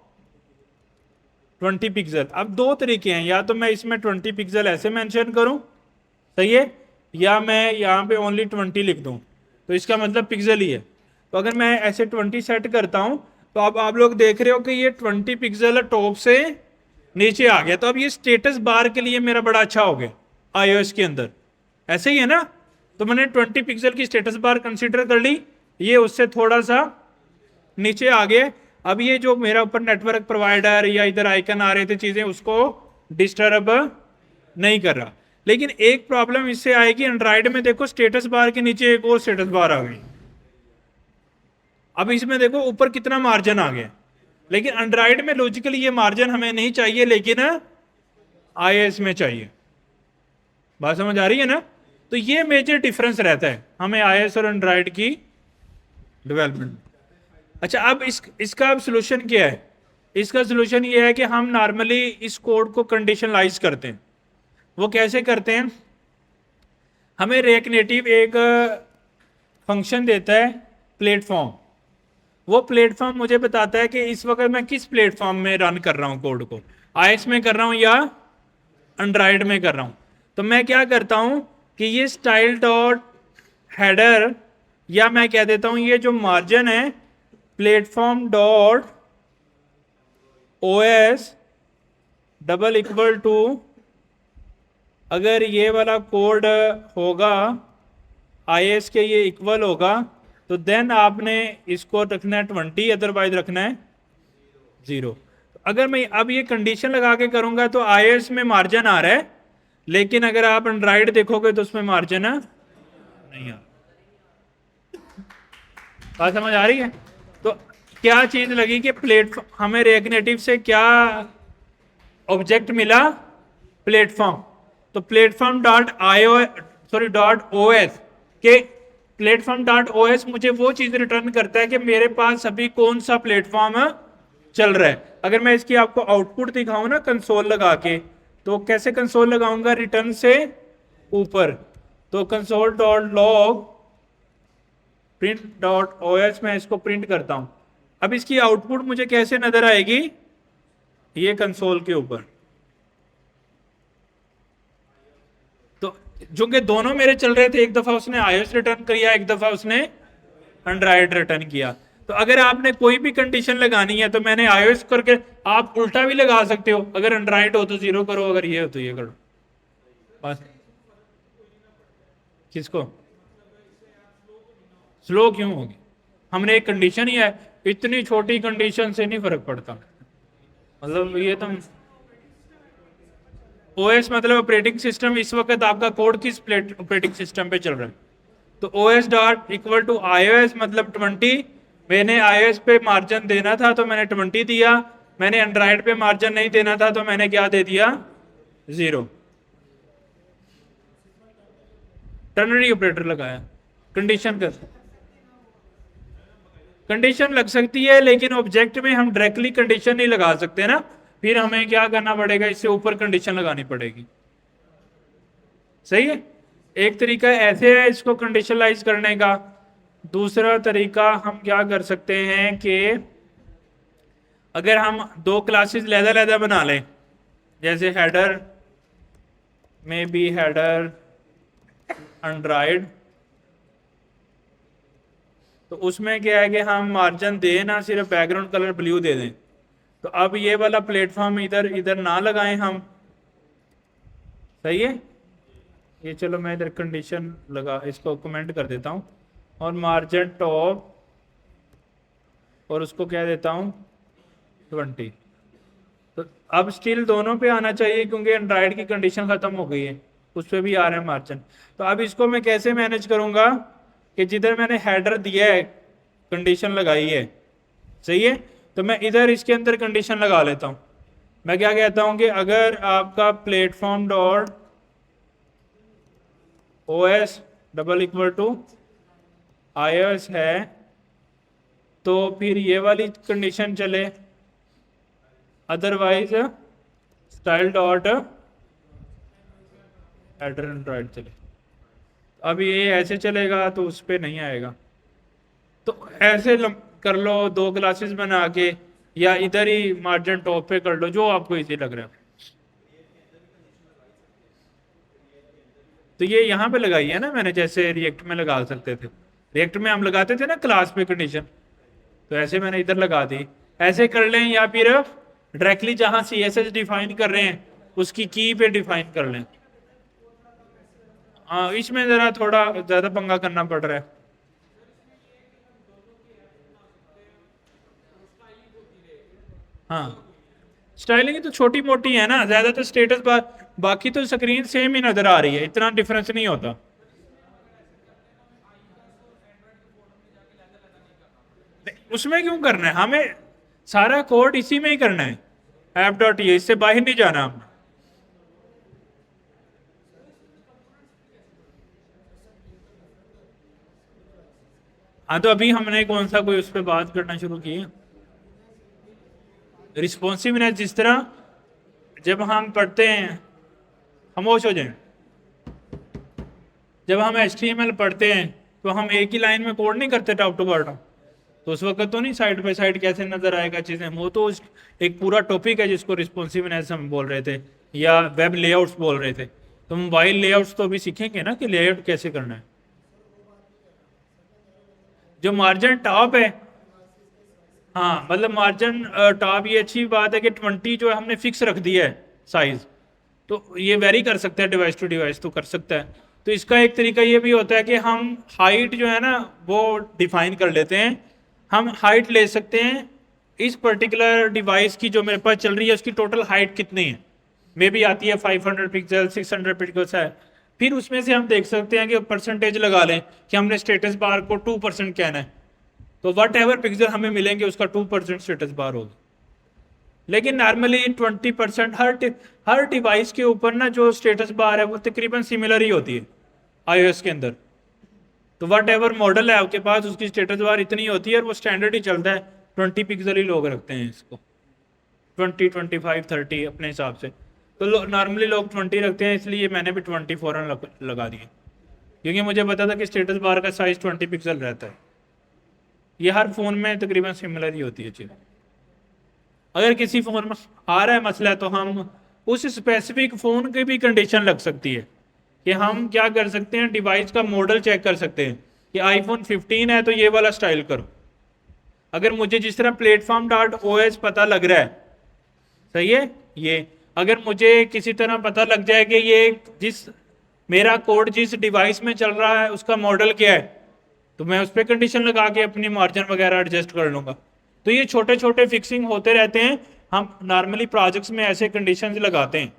20 पिक्सल, अब दो तरीके हैं, या तो मैं इसमें 20 पिक्सल ऐसे मेंशन करूँ, सही है, या मैं यहाँ पे ओनली 20 लिख दूँ, तो इसका मतलब पिक्सल ही है। तो अगर मैं ऐसे 20 सेट करता हूँ तो अब आप लोग देख रहे हो कि ये 20 पिक्सल टॉप से नीचे आ गया। तो अब ये स्टेटस बार के लिए मेरा बड़ा अच्छा हो गया iOS के अंदर, ऐसे ही है ना। तो मैंने 20 पिक्सल की स्टेटस बार कंसीडर कर ली, ये उससे थोड़ा सा नीचे आ गए। अब ये जो मेरा ऊपर नेटवर्क प्रोवाइडर या इधर आइकन आ रहे थे चीजें, उसको डिस्टर्ब नहीं कर रहा। लेकिन एक प्रॉब्लम इससे आएगी, एंड्रॉइड में देखो स्टेटस बार के नीचे एक और स्टेटस बार आ गई। अब इसमें देखो ऊपर कितना मार्जिन आ गया, लेकिन एंड्रॉइड में लॉजिकली ये मार्जिन हमें नहीं चाहिए, लेकिन आईओएस में चाहिए। बात समझ आ रही है ना? तो ये मेजर डिफरेंस रहता है हमें आईओएस और एंड्रॉइड की डेवलपमेंट। अच्छा, अब इसका अब सोल्यूशन क्या है? इसका सोल्यूशन ये है कि हम नॉर्मली इस कोड को कंडीशनलाइज करते हैं। वो कैसे करते हैं? हमें रिएक्ट नेटिव एक फंक्शन देता है प्लेटफॉर्म। वो प्लेटफॉर्म मुझे बताता है कि इस वक्त मैं किस प्लेटफॉर्म में रन कर रहा हूं कोड को, आईएस में कर रहा हूं या एंड्रॉइड में कर रहा हूं। तो मैं क्या करता हूं कि ये स्टाइल डॉट हेडर, या मैं कह देता हूं ये जो मार्जिन है platform dot OS double equal to, अगर ये वाला कोड होगा आईएस के ये इक्वल होगा तो देन आपने इसको रखना है 20, अदरवाइज रखना है 0। अगर मैं अब ये कंडीशन लगा के करूंगा तो आईएस में मार्जिन आ रहा है, लेकिन अगर आप एंड्रॉइड देखोगे तो उसमें मार्जिन नहीं आ रहा। बात समझ आ रही है? तो क्या चीज लगी कि प्लेटफॉर्म, हमें रिएक्ट नेटिव से क्या ऑब्जेक्ट मिला? प्लेटफॉर्म। तो प्लेटफॉर्म डॉट डॉट ओएस के प्लेटफॉर्म डॉट ओएस मुझे वो चीज रिटर्न करता है कि मेरे पास अभी कौन सा प्लेटफॉर्म चल रहा है। अगर मैं इसकी आपको आउटपुट दिखाऊं ना कंसोल लगा के, तो कैसे कंसोल लगाऊंगा? रिटर्न से ऊपर। तो console dot log print dot OS, मैं इसको प्रिंट करता हूं। अब इसकी आउटपुट मुझे कैसे नजर आएगी? ये कंसोल के ऊपर। तो जो कि दोनों मेरे चल रहे थे, एक दफा उसने आईओएस रिटर्न किया, एक दफा उसने एंड्रॉइड रिटर्न किया। तो अगर आपने कोई भी कंडीशन लगानी है तो मैंने आईओएस करके, आप उल्टा भी लगा सकते हो, अगर एंड्रॉइड हो तो 0 करो, अगर ये हो तो ये करो। बस। किसको स्लो क्यों होगी? हमने एक कंडीशन ही है, इतनी छोटी कंडीशन से नहीं फर्क पड़ता। मतलब ये तो ओएस मतलब ऑपरेटिंग सिस्टम, इस वक्त आपका कोड किस ऑपरेटिंग सिस्टम पे चल रहा है? तो OS dot equal to iOS मतलब 20। मैंने आईओएस पे मार्जिन देना था तो मैंने 20 दिया, मैंने एंड्रॉइड पे मार्जिन नहीं देना था तो मैंने क्या दे दिया? 0। टर्नरी ऑपरेटर लगाया। कंडीशन कर कंडीशन लग सकती है, लेकिन ऑब्जेक्ट में हम डायरेक्टली कंडीशन नहीं लगा सकते ना, फिर हमें क्या करना पड़ेगा? इससे ऊपर कंडीशन लगानी पड़ेगी। सही है? एक तरीका ऐसे है इसको कंडीशनलाइज करने का। दूसरा तरीका हम क्या कर सकते हैं कि अगर हम दो क्लासेस लहदा बना लें, जैसे हेडर में भी हेडर एंड्रॉइड, तो उसमें क्या है कि हम मार्जिन दें ना, सिर्फ बैकग्राउंड कलर ब्लू दे दें। तो अब ये वाला प्लेटफॉर्म इधर इधर ना लगाएं हम। सही है? ये चलो मैं इधर कंडीशन लगा, इसको कमेंट कर देता हूं, और मार्जिन टॉप, और उसको क्या देता हूं 20। तो अब स्टिल दोनों पे आना चाहिए क्योंकि एंड्रॉइड की कंडीशन खत्म हो गई है, उस पर भी आ रहा है मार्जिन। तो अब इसको मैं कैसे मैनेज करूंगा कि जिधर मैंने हेडर दिया है, कंडीशन लगाई है, सही है, तो मैं इधर इसके अंदर कंडीशन लगा लेता हूं। मैं क्या कहता हूं कि अगर आपका platform dot OS double equal to iOS है तो फिर ये वाली कंडीशन चले, otherwise style dot header Android चले। अब ये ऐसे चलेगा तो उस पर नहीं आएगा। तो ऐसे कर लो दो क्लासेस बना के, या इधर ही मार्जिन टॉप पे कर लो, जो आपको इजी लग रहा है। तो ये यहाँ पे लगाई है ना मैंने, जैसे रिएक्ट में लगा सकते थे। रिएक्ट में हम लगाते थे ना क्लास पे कंडीशन, तो ऐसे मैंने इधर लगा दी। ऐसे कर लें, या फिर डायरेक्टली जहां CSS डिफाइन कर रहे हैं उसकी की पे डिफाइन कर लें। हाँ, इसमें जरा थोड़ा ज्यादा पंगा करना पड़ रहा है। हाँ, स्टाइलिंग तो छोटी मोटी है ना, ज्यादातर स्टेटस बार, बाकी तो स्क्रीन सेम ही नजर आ रही है, इतना डिफरेंस नहीं होता। उसमें क्यों करना है हमें, सारा कोड इसी में ही करना है, ऐप डॉट ये, इससे बाहर नहीं जाना हमने। हाँ, तो अभी हमने कौन सा कोई उस पर बात करना शुरू की है, रिस्पॉन्सिवनेस। जिस तरह जब हम पढ़ते हैं, खामोश हो जाए, जब हम HTML पढ़ते हैं तो हम एक ही लाइन में कोड नहीं करते टॉप टू बॉटम, तो उस वक्त तो नहीं साइड बाय साइड कैसे नजर आएगा चीजें, वो तो एक पूरा टॉपिक है जिसको रिस्पॉन्सिवनेस हम बोल रहे थे, या वेब लेआउट्स बोल रहे थे। तो मोबाइल लेआउट्स तो अभी सीखेंगे ना कि लेआउट कैसे करना है। जो मार्जिन टॉप है, हाँ मतलब मार्जिन टॉप, ये अच्छी बात है कि 20 जो है हमने फिक्स रख दिया है साइज, तो ये वेरी कर सकता है डिवाइस टू डिवाइस, तो कर सकता है। तो इसका एक तरीका ये भी होता है कि हम हाइट जो है ना वो डिफाइन कर लेते हैं, हम हाइट ले सकते हैं इस पर्टिकुलर डिवाइस की जो मेरे पास चल रही है उसकी टोटल हाइट कितनी है, मे भी आती है 500 पिक्सल 600 पिक्सल है। फिर उसमें से हम देख सकते हैं कि परसेंटेज लगा लें कि हमने स्टेटस बार को 2% कहना है, तो वट एवर पिक्सल हमें मिलेंगे उसका 2% स्टेटस बार होगा। लेकिन नॉर्मली 20% हर डिवाइस के ऊपर ना जो स्टेटस बार है वो तकरीबन सिमिलर ही होती है iOS के अंदर। तो वट एवर मॉडल है आपके पास उसकी स्टेटस बार इतनी होती है और वो स्टैंडर्ड ही चलता है, 20 पिक्सल ही लोग रखते हैं इसको, 20 25 30 अपने हिसाब से। तो नॉर्मली लोग 20 रखते हैं, इसलिए मैंने भी 20 फौरन लगा दिए, क्योंकि मुझे पता था कि स्टेटस बार का साइज 20 पिक्सल रहता है। ये हर फोन में तकरीबन सिमिलर ही होती है चीज़। अगर किसी फोन में आ रहा है मसला तो हम उस स्पेसिफिक फोन की भी कंडीशन लग सकती है कि हम क्या कर सकते हैं, डिवाइस का मॉडल चेक कर सकते हैं कि iPhone 15 है तो ये वाला स्टाइल करो। अगर मुझे जिस तरह प्लेटफॉर्म डॉट OS पता लग रहा है, सही है ये, अगर मुझे किसी तरह पता लग जाए कि ये जिस मेरा कोड जिस डिवाइस में चल रहा है उसका मॉडल क्या है, तो मैं उस पर कंडीशन लगा के अपनी मार्जिन वगैरह एडजस्ट कर लूंगा। तो ये छोटे छोटे फिक्सिंग होते रहते हैं, हम नॉर्मली प्रोजेक्ट्स में ऐसे कंडीशंस लगाते हैं।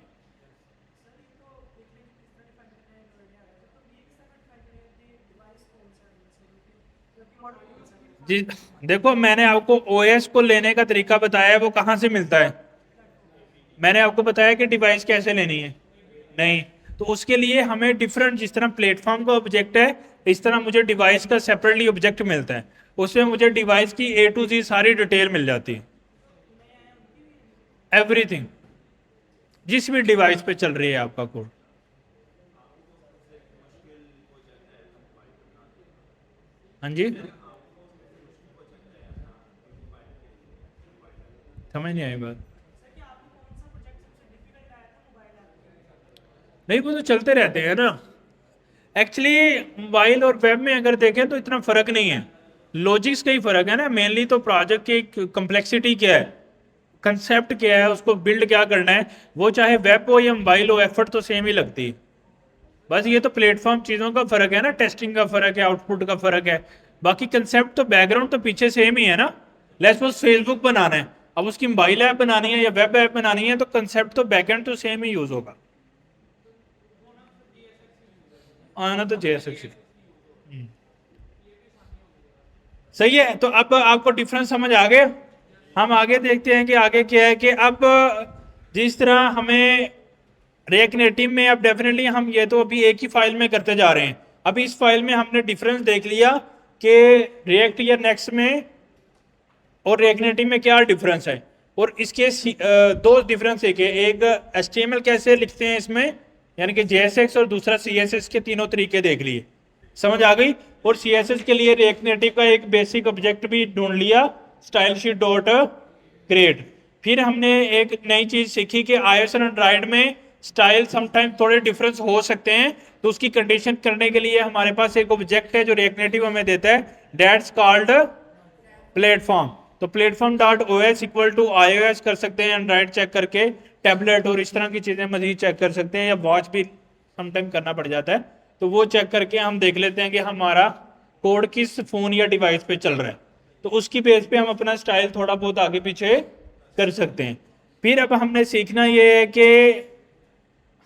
जी, देखो मैंने आपको OS को लेने का तरीका बताया है, वो कहाँ से मिलता है, मैंने आपको बताया कि डिवाइस कैसे लेनी है, नहीं। तो उसके लिए हमें डिफरेंट, जिस तरह प्लेटफॉर्म का ऑब्जेक्ट है इस तरह मुझे डिवाइस का सेपरेटली ऑब्जेक्ट मिलता है, उसमें मुझे डिवाइस की A to Z सारी डिटेल मिल जाती है, एवरीथिंग जिस भी डिवाइस पे चल रही है आपका कोड। हाँ जी, समझ नहीं आई बात। नहीं, वो तो चलते रहते हैं ना, एक्चुअली मोबाइल और वेब में अगर देखें तो इतना फर्क नहीं है, लॉजिक्स का ही फर्क है ना मेनली। तो प्रोजेक्ट की कंप्लेक्सिटी क्या है, कंसेप्ट क्या है, उसको बिल्ड क्या करना है, वो चाहे वेब हो या मोबाइल हो एफर्ट तो सेम ही लगती है। बस ये तो प्लेटफॉर्म चीज़ों का फर्क है ना, टेस्टिंग का फर्क है, आउटपुट का फर्क है, बाकी कंसेप्ट तो बैकग्राउंड तो पीछे सेम ही है ना। लेट्स सपोज फेसबुक बनाना है, अब उसकी मोबाइल ऐप बनानी है या वेब ऐप बनानी है तो कंसेप्ट तो बैकएंड तो सेम ही यूज होगा। आना तो JSX। सही है, तो अब आपको डिफरेंस समझ आ गया। हम आगे देखते हैं कि आगे क्या है, कि अब जिस तरह हमें रिएक्ट नेटिव में, अब डेफिनेटली हम ये तो अभी एक ही फाइल में करते जा रहे हैं, अभी इस फाइल में हमने डिफरेंस देख लिया कि रिएक्ट या नेक्स्ट में और रिएक्ट नेटिव में क्या डिफरेंस है। और इसके दो डिफरेंस एक है, एक HTML कैसे लिखते हैं इसमें, यानी कि JSX, और दूसरा CSS के तीनों तरीके देख लिए, समझ आ गई। और CSS के लिए रिएक्ट नेटिव का एक बेसिक ऑब्जेक्ट भी ढूंढ लिया, स्टाइल शीट डॉट क्रिएट। फिर हमने एक नई चीज सीखी कि iOS और एंड्रॉइड में स्टाइल समटाइम थोड़े डिफरेंस हो सकते हैं, तो उसकी कंडीशन करने के लिए हमारे पास एक ऑब्जेक्ट है जो रिएक्ट नेटिव हमें देता है, दैट्स कॉल्ड प्लेटफॉर्म। तो प्लेटफॉर्म डॉट OS इक्वल टू iOS कर सकते हैं, एंड्रॉइड चेक करके, टैबलेट और इस तरह की चीज़ें मजीद चेक कर सकते हैं, या वॉच भी समटाइम करना पड़ जाता है, तो वो चेक करके हम देख लेते हैं कि हमारा कोड किस फ़ोन या डिवाइस पे चल रहा है, तो उसकी बेस पे हम अपना स्टाइल थोड़ा बहुत आगे पीछे कर सकते हैं। फिर अब हमने सीखना ये है कि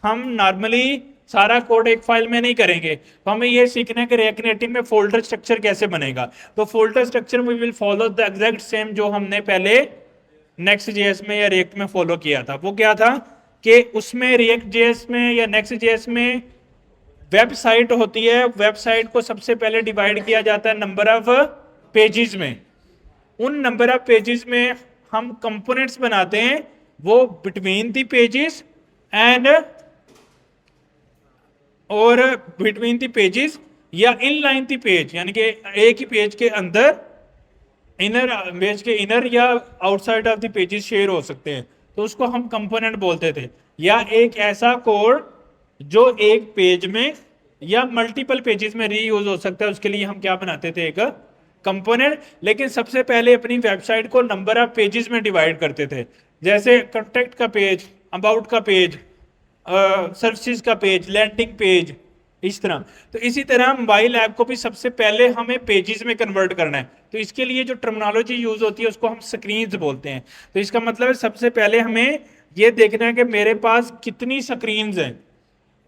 हम नॉर्मली सारा कोड एक फाइल में नहीं करेंगे, तो हमें ये सीखना है कि रिएक्ट नेटिव में फोल्डर स्ट्रक्चर कैसे बनेगा। तो folder structure we will follow the exact same जो हमने पहले नेक्स्ट जेएस में या रिएक्ट में फॉलो किया था। वो क्या था कि उसमें रिएक्ट जेएस में या नेक्स्ट जेएस में वेबसाइट होती है, वेबसाइट को सबसे पहले डिवाइड किया जाता है नंबर ऑफ पेजेस में। उन नंबर ऑफ पेजेस में हम कंपोनेंट्स बनाते हैं, वो बिटवीन द पेजेस एंड और बिटवीन द पेजेस या इन लाइन द पेज, यानी कि एक ही पेज के अंदर इनर पेज के इनर या outside of the pages share हो सकते हैं, तो उसको हम कंपोनेंट बोलते थे। या एक ऐसा कोड जो एक पेज में या मल्टीपल पेजेस में रीयूज हो सकता है, उसके लिए हम क्या बनाते थे, एक कंपोनेंट। लेकिन सबसे पहले अपनी वेबसाइट को नंबर ऑफ पेजेस में डिवाइड करते थे, जैसे कॉन्टेक्ट का पेज, अबाउट का पेज, सर्विसेज का पेज, लैंडिंग पेज, इस तरह। तो इसी तरह मोबाइल ऐप को भी सबसे पहले हमें पेजेस में कन्वर्ट करना है, तो इसके लिए जो टर्मिनोलॉजी यूज होती है उसको हम स्क्रीन्स बोलते हैं। तो इसका मतलब है सबसे पहले हमें ये देखना है कि मेरे पास कितनी स्क्रीन्स हैं।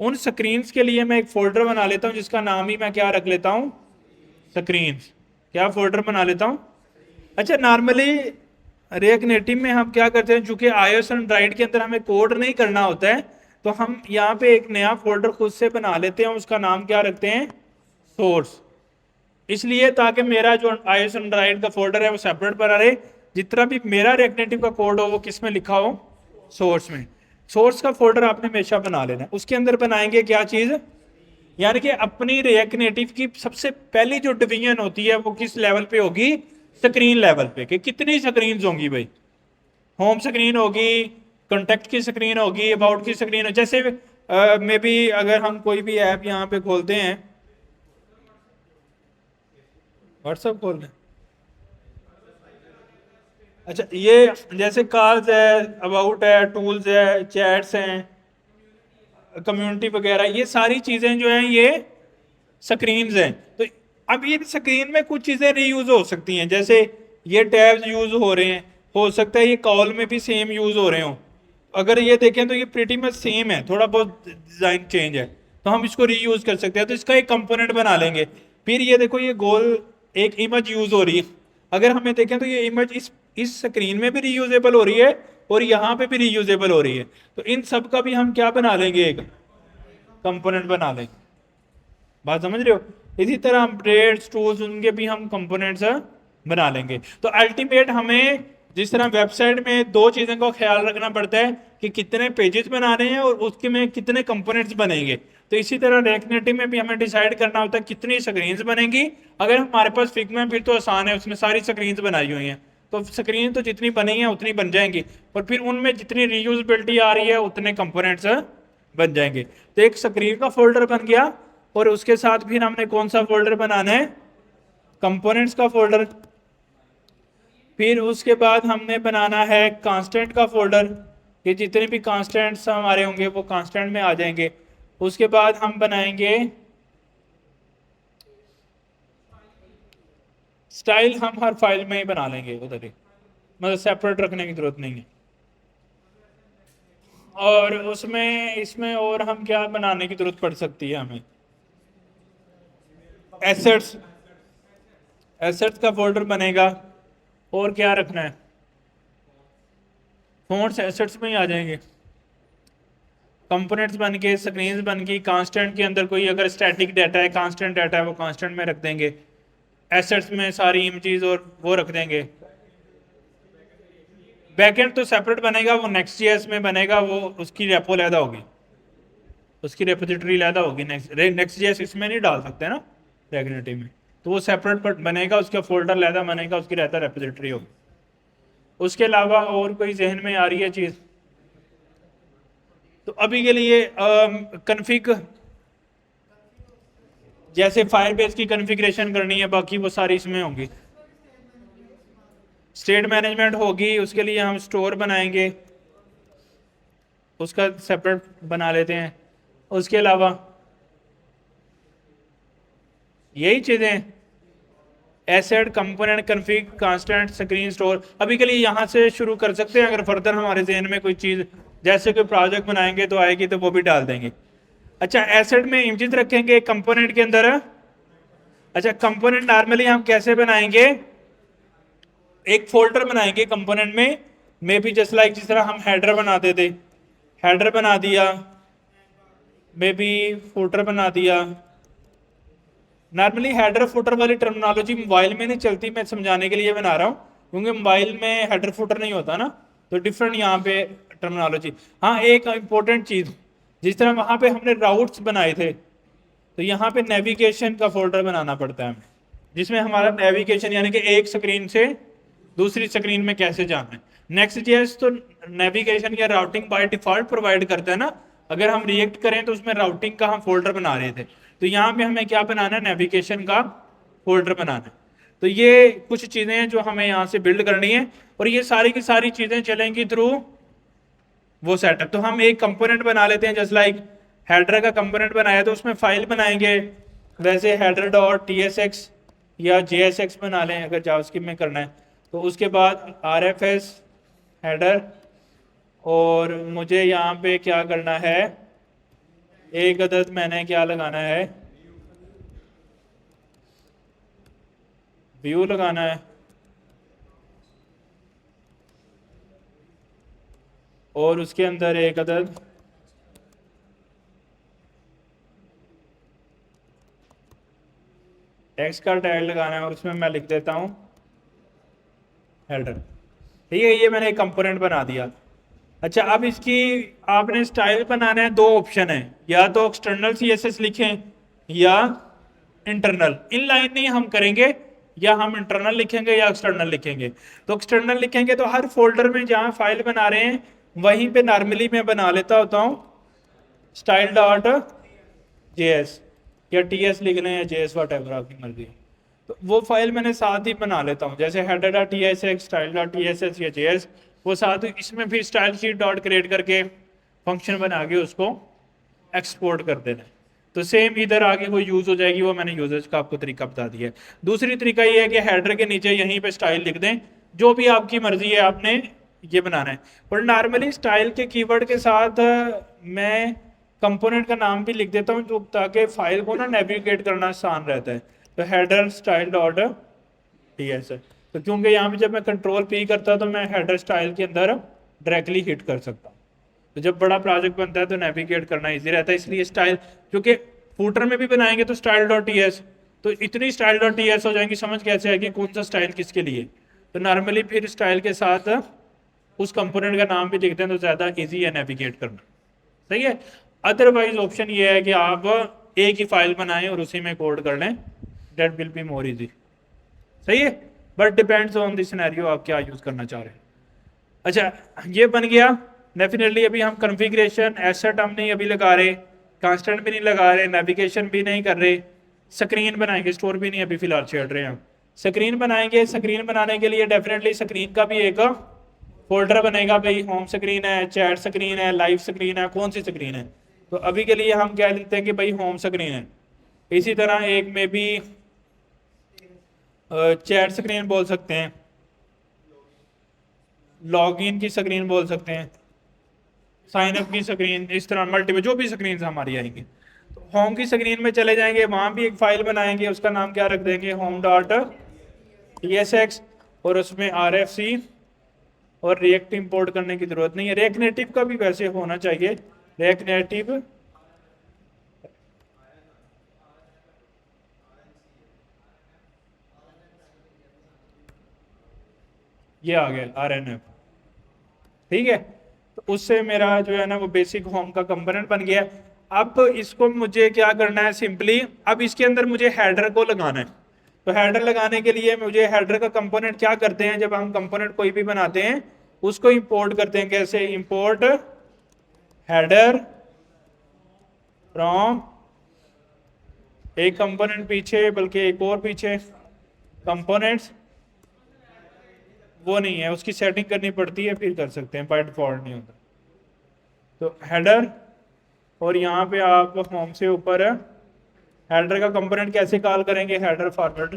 उन स्क्रीन्स के लिए मैं एक फोल्डर बना लेता हूं जिसका नाम ही मैं क्या रख लेता हूं, स्क्रीन्स। क्या फोल्डर बना लेता हूं। अच्छा, नॉर्मली रिएक्ट नेटिव में हम क्या करते हैं, चूंकि iOS और एंड्रॉइड के अंदर हमें कोड नहीं करना होता है, तो हम यहाँ पे एक नया फोल्डर खुद से बना लेते हैं, उसका नाम क्या रखते हैं, सोर्स। इसलिए ताकि मेरा जो iOS एंड्रॉइड का फोल्डर है वो सेपरेट बना रहे, जितना भी मेरा रिएक्ट नेटिव का कोड हो वो किस में लिखा हो, सोर्स में। सोर्स का फोल्डर आपने हमेशा बना लेना है। उसके अंदर बनाएंगे क्या चीज, यानी कि अपनी रिएक्ट नेटिव की सबसे पहली जो डिवीजन होती है वो किस लेवल पे होगी, स्क्रीन लेवल पे, कि कितनी स्क्रीन होंगी भाई। होम स्क्रीन होगी, कॉन्टेक्ट की स्क्रीन होगी, अबाउट की स्क्रीन, जैसे मे बी अगर हम कोई भी ऐप यहाँ पे खोलते हैं, व्हाट्सएप खोल रहे हैं, अच्छा ये जैसे कार्स है, अबाउट है, टूल्स है, चैट्स हैं, कम्युनिटी वगैरह, ये सारी चीजें जो हैं ये स्क्रीन्स हैं। तो अब ये स्क्रीन में कुछ चीजें रीयूज हो सकती हैं, जैसे ये टैब्स यूज हो रहे हैं, हो सकता है ये कॉल में भी सेम यूज हो रहे हो। अगर ये देखें तो ये प्रीटी मच सेम है, थोड़ा बहुत डिजाइन चेंज है, तो हम इसको रीयूज कर सकते हैं। तो इसका एक कंपोनेंट बना लेंगे। फिर ये देखो, ये गोल एक इमेज यूज हो रही है, अगर हमें देखें तो ये इमेज इस स्क्रीन में भी रीयूजेबल हो रही है और यहाँ पे भी रीयूजेबल हो रही है। तो इन सब का भी हम क्या बना लेंगे, एक कंपोनेंट बना लेंगे। बात समझ रहे हो। इसी तरह अपडेट्स, टूल्स, उनके भी हम कंपोनेंट्स बना लेंगे। तो अल्टीमेट हमें जिस तरह वेबसाइट में दो चीज़ों का ख्याल रखना पड़ता है कि कितने पेजेस बनाने हैं और उसके में कितने कंपोनेंट्स बनेंगे, तो इसी तरह रिएक्ट नेटिव में भी हमें डिसाइड करना होता है कितनी स्क्रीन्स बनेंगी। अगर हमारे पास फिग्मा है फिर तो आसान है, उसमें सारी स्क्रीन्स बनाई हुई हैं, तो स्क्रीन तो जितनी बनी है उतनी बन जाएंगी, और फिर उनमें जितनी रीयूजबिलिटी आ रही है उतने कंपोनेंट्स बन जाएंगे। तो एक स्क्रीन का फोल्डर बन गया, और उसके साथ फिर हमने कौन सा फोल्डर बनाना है, कंपोनेंट्स का फोल्डर। फिर उसके बाद हमने बनाना है कांस्टेंट का फोल्डर, कि जितने भी कांस्टेंट्स हमारे होंगे वो कांस्टेंट में आ जाएंगे। उसके बाद हम बनाएंगे स्टाइल, हम हर फाइल में ही बना लेंगे उधर ही, मतलब सेपरेट रखने की जरूरत नहीं है। और उसमें इसमें और हम क्या बनाने की जरूरत पड़ सकती है हमें, एसेट्स, एसेट्स का फोल्डर बनेगा। और क्या रखना है, फोन्ट्स एसेट्स में ही आ जाएंगे। कंपोनेंट्स बन के, स्क्रीन्स बन गई, कांस्टेंट के अंदर कोई अगर स्टैटिक डाटा है, कांस्टेंट डाटा है, वो कांस्टेंट में रख देंगे। एसेट्स में सारी इमेजेस और वो रख देंगे। बैकएंड तो सेपरेट बनेगा, वो नेक्स्ट जेएस में बनेगा, वो उसकी रेपो लैदा होगी, उसकी रेपोजिटरी लैदा होगी। नेक्स्ट जेएस इसमें नहीं डाल सकते ना रेगुलेटरी में, तो वो सेपरेट बनेगा, उसका फोल्डर लैदा बनेगा, उसकी रहता रेपोजिटरी होगी। उसके अलावा और कोई जहन में आ रही है चीज़, तो अभी के लिए कन्फिग, जैसे फायरबेस की कॉन्फ़िगरेशन करनी है, बाकी वो सारी इसमें होंगी। स्टेट मैनेजमेंट होगी, उसके लिए हम स्टोर बनाएंगे, उसका सेपरेट बना लेते हैं। उसके अलावा यही चीज़ें, asset component config constant screen store. अभी के लिए यहाँ से शुरू कर सकते हैं, अगर फर्दर हमारे जहन में कोई चीज़ जैसे कोई प्रोजेक्ट बनाएंगे तो आएगी तो वो भी डाल देंगे। अच्छा, एसेट में इमेजेस रखेंगे कंपोनेंट के अंदर। अच्छा, कंपोनेंट नॉर्मली हम कैसे बनाएंगे, एक फोल्डर बनाएंगे कंपोनेंट में, मे बी जस्ट लाइक जिस तरह हम हेडर बनाते थे, हेडर बना दिया, मे बी फुटर बना दिया। नॉर्मली हेडर फुटर वाली टर्मिनोलॉजी मोबाइल में नहीं चलती, मैं समझाने के लिए बना रहा हूँ, क्योंकि मोबाइल में हेडर फुटर नहीं होता ना, तो डिफरेंट यहाँ पे टर्मिनोलॉजी। हाँ, एक इंपॉर्टेंट चीज़, जिस तरह वहाँ पे हमने राउट्स बनाए थे, तो यहाँ पे नेविगेशन का फोल्डर बनाना पड़ता है हमें, जिसमें हमारा नेविगेशन यानी कि एक स्क्रीन से दूसरी स्क्रीन में कैसे जाना है। नेक्स्ट जेएस तो नेविगेशन या राउटिंग बाय डिफॉल्ट प्रोवाइड करता है ना, अगर हम रिएक्ट करें तो उसमें राउटिंग का हम फोल्डर बना रहे थे, तो यहाँ पे हमें क्या बनाना है, नेविगेशन का फोल्डर बनाना है। तो ये कुछ चीज़ें हैं जो हमें यहाँ से बिल्ड करनी है, और ये सारी की सारी चीज़ें चलेंगी थ्रू वो सेटअप। तो हम एक कंपोनेंट बना लेते हैं, जस्ट लाइक हेडर का कंपोनेंट बनाया तो उसमें फाइल बनाएंगे, वैसे हेडर डॉट TSX या JSX बना लें अगर जावास्क्रिप्ट में करना है। तो उसके बाद RFS हेडर, और मुझे यहाँ पे क्या करना है, एक अदद मैंने क्या लगाना है, व्यू लगाना है, और उसके अंदर एक अदद टेक्स्ट का टैग लगाना है, और उसमें मैं लिख देता हूँ हेडर। ठीक है, ये मैंने एक कंपोनेंट बना दिया। अच्छा, अब इसकी आपने स्टाइल बनाना है, दो ऑप्शन है, या तो एक्सटर्नल CSS लिखें या इंटरनल। इन लाइन नहीं हम करेंगे, या हम इंटरनल लिखेंगे या एक्सटर्नल लिखेंगे। तो एक्सटर्नल लिखेंगे तो हर फोल्डर में जहां फाइल बना रहे हैं वहीं पे नॉर्मली मैं बना लेता होता हूँ style.js, या TS लिख लें या JS, वट एवर आपकी मर्जी। तो वो फाइल मैंने साथ ही बना लेता हूँ, जैसे header.tsx, style.tss या JS, वो साथ ही इसमें फिर स्टाइल शीट डॉट क्रिएट करके फंक्शन बना के उसको एक्सपोर्ट कर देना है। तो सेम इधर आगे कोई यूज हो जाएगी, वो मैंने यूजर्स का आपको तरीका बता दिया है। दूसरी तरीका ये है कि हेडर के नीचे यहीं पे स्टाइल लिख दें, जो भी आपकी मर्जी है आपने ये बनाना है। और नॉर्मली स्टाइल के कीवर्ड के साथ मैं कंपोनेंट का नाम भी लिख देता हूँ, जो ताकि फाइल को ना नेविगेट करना आसान रहता है। तो हेडर स्टाइल डॉट TS, तो क्योंकि यहाँ पे जब मैं कंट्रोल P करता तो मैं हेडर स्टाइल के अंदर डायरेक्टली हिट कर सकता हूँ। तो जब बड़ा प्रोजेक्ट बनता है तो नेविगेट करना इजी रहता है, इसलिए स्टाइल, क्योंकि फूटर में भी बनाएंगे तो style.ts, तो इतनी style.ts हो जाएंगी, समझ कैसे आएगी कौन सा स्टाइल किसके लिए। तो नॉर्मली फिर स्टाइल के साथ उस कंपोनेंट का नाम भी लिखते हैं तो ज़्यादा इजी है नेविगेट करना। सही है। अदरवाइज ऑप्शन ये है कि आप एक ही फाइल बनाएं और उसी में कोड कर लें, that will be more easy. सही है, but depends on the scenario आप क्या यूज़ करना चाह रहे हैं। अच्छा, ये बन गया। डेफिनेटली अभी हम कॉन्फ़िगरेशन एसेट हम नहीं अभी लगा रहे, कांस्टेंट भी नहीं लगा रहे, नेविगेशन भी नहीं कर रहे, स्क्रीन बनाएंगे, स्टोर भी नहीं अभी फिलहाल छेड़ रहे हैं हम। स्क्रीन बनाएंगे, स्क्रीन बनाने के लिए डेफिनेटली स्क्रीन का भी एक फोल्डर बनेगा, भाई होम स्क्रीन है, चैट स्क्रीन है, लाइव स्क्रीन है, कौन सी स्क्रीन है। तो अभी के लिए हम कह लेते हैं कि भाई होम स्क्रीन है। इसी तरह एक में भी चैट स्क्रीन बोल सकते हैं, लॉगिन की स्क्रीन बोल सकते हैं, साइन अप की स्क्रीन, इस तरह मल्टीपल जो भी स्क्रीन हमारी आएंगी। तो होम की स्क्रीन में चले जाएंगे, वहां भी एक फाइल बनाएंगे, उसका नाम क्या रख देंगे, home.tsx, और उसमें RFC और रिएक्ट इंपोर्ट करने की जरूरत नहीं है। रिएक्ट नेटिव का भी वैसे होना चाहिए, रिएक्ट नेटिव ये आ गया RNF। ठीक है, तो उससे मेरा जो है ना वो बेसिक होम का कंपोनेंट बन गया। अब इसको मुझे क्या करना है, सिंपली अब इसके अंदर मुझे हेडर को लगाना है। तो हेडर लगाने के लिए मुझे हेडर का कंपोनेंट क्या करते हैं, जब हम कंपोनेंट कोई भी बनाते हैं उसको इंपोर्ट करते हैं। कैसे, इंपोर्ट हेडर फ्रॉम एक कंपोनेंट पीछे, बल्कि एक और पीछे कंपोनेंट्स, वो नहीं है, उसकी सेटिंग करनी पड़ती है, फिर कर सकते हैं, बाय डिफॉल्ट नहीं होता। तो हेडर, और यहाँ पे आप होम से ऊपर हेडर का कंपोनेंट कैसे कॉल करेंगे, हेडर फॉरवर्ड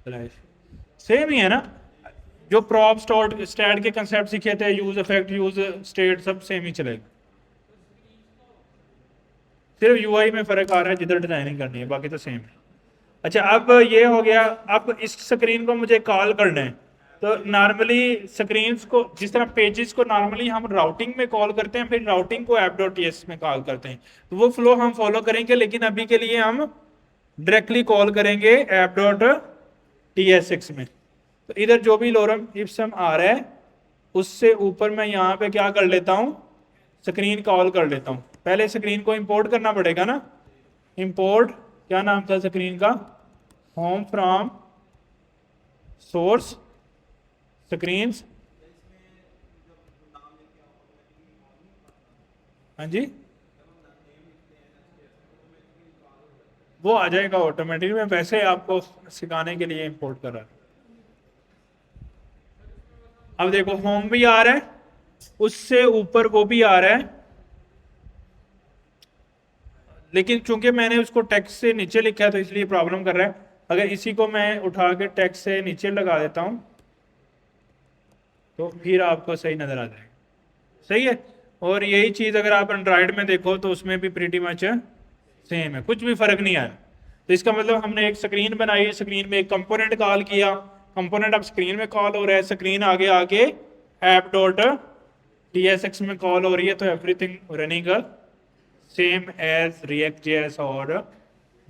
फ्लैश सेम ही है ना, जो प्रॉप स्टैट के कंसेप्ट सीखे थे, यूज इफेक्ट यूज स्टेट सब सेम ही चलेगा, सिर्फ यूआई में फर्क आ रहा है जिधर डिजाइनिंग करनी है, बाकी तो सेम है। अच्छा अब ये हो गया, अब इस स्क्रीन को मुझे कॉल करना है, तो नॉर्मली स्क्रीन्स को जिस तरह पेजेस को नॉर्मली हम राउटिंग में कॉल करते हैं, फिर राउटिंग को app.ts में कॉल करते हैं, तो वो फ्लो हम फॉलो करेंगे, लेकिन अभी के लिए हम डायरेक्टली कॉल करेंगे app.tsx में। तो इधर जो भी लोरम इप्सम आ रहा है उससे ऊपर मैं यहाँ पे क्या कर लेता हूँ, स्क्रीन कॉल कर लेता हूँ। पहले स्क्रीन को इंपोर्ट करना पड़ेगा ना, इंपोर्ट क्या नाम था स्क्रीन का, होम फ्रॉम सोर्स स्क्रीन्स, हाँ जी वो आ जाएगा ऑटोमेटिक, मैं वैसे आपको सिखाने के लिए इंपोर्ट कर रहा हूँ। अब देखो होम भी आ रहा है, उससे ऊपर वो भी आ रहा है, लेकिन चूंकि मैंने उसको टेक्स्ट से नीचे लिखा है तो इसलिए प्रॉब्लम कर रहा है। अगर इसी को मैं उठा के टेक्स्ट से नीचे लगा देता हूं तो फिर आपको सही नजर आ जाएगा, सही है। और यही चीज अगर आप एंड्रॉइड में देखो तो उसमें भी प्रीटी मच सेम है, कुछ भी फर्क नहीं आया। तो इसका मतलब हमने एक स्क्रीन बनाई, स्क्रीन में एक कंपोनेंट कॉल किया, कंपोनेंट अब स्क्रीन में कॉल हो रहा है, स्क्रीन आगे आगे app.tsx में कॉल हो रही है, तो everything running same as React JS और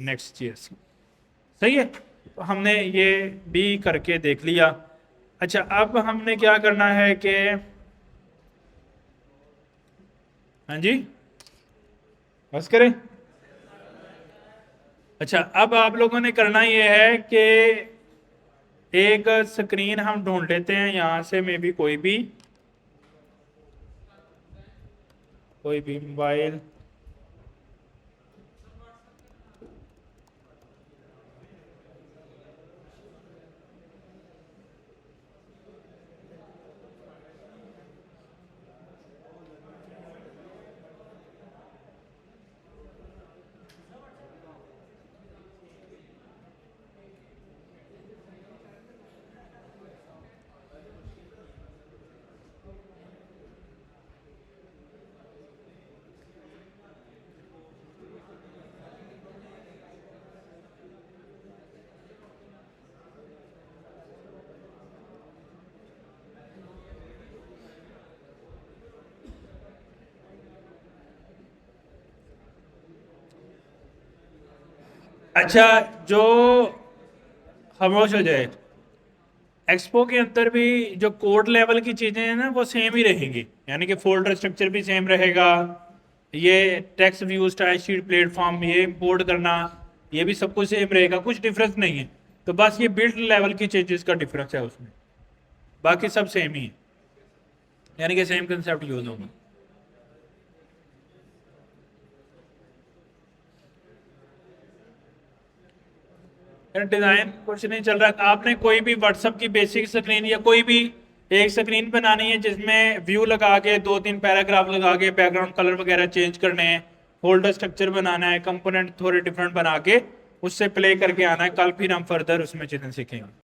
नेक्स्ट जेएस, सही है। तो हमने ये भी करके देख लिया। अच्छा अब हमने क्या करना है कि, हाँ जी बस करें। अच्छा अब आप लोगों ने करना ये है कि एक स्क्रीन हम ढूंढ लेते हैं यहां से, मे बी कोई भी मोबाइल, अच्छा जो खामोश हो जाए, एक्सपो के अंदर भी जो कोड लेवल की चीजें हैं ना वो सेम ही रहेंगी, यानी कि फोल्डर स्ट्रक्चर भी सेम रहेगा, ये text view style sheet platform ये इंपोर्ट करना ये भी सब कुछ सेम रहेगा, कुछ डिफरेंस नहीं है। तो बस ये बिल्ड लेवल की चेंजेस का डिफरेंस है उसमें, बाकी सब सेम ही है, यानी कि सेम कंसेप्ट यूज होगा। डिजाइन कुछ नहीं चल रहा, आपने कोई भी व्हाट्सएप की बेसिक स्क्रीन या कोई भी एक स्क्रीन बनानी है जिसमें व्यू लगा के 2-3 पैराग्राफ लगा के बैकग्राउंड कलर वगैरह चेंज करने हैं, फोल्डर स्ट्रक्चर बनाना है, कंपोनेंट थोड़े डिफरेंट बना के उससे प्ले करके आना है, कल फिर हम फर्दर उसमें चीजें सीखेंगे।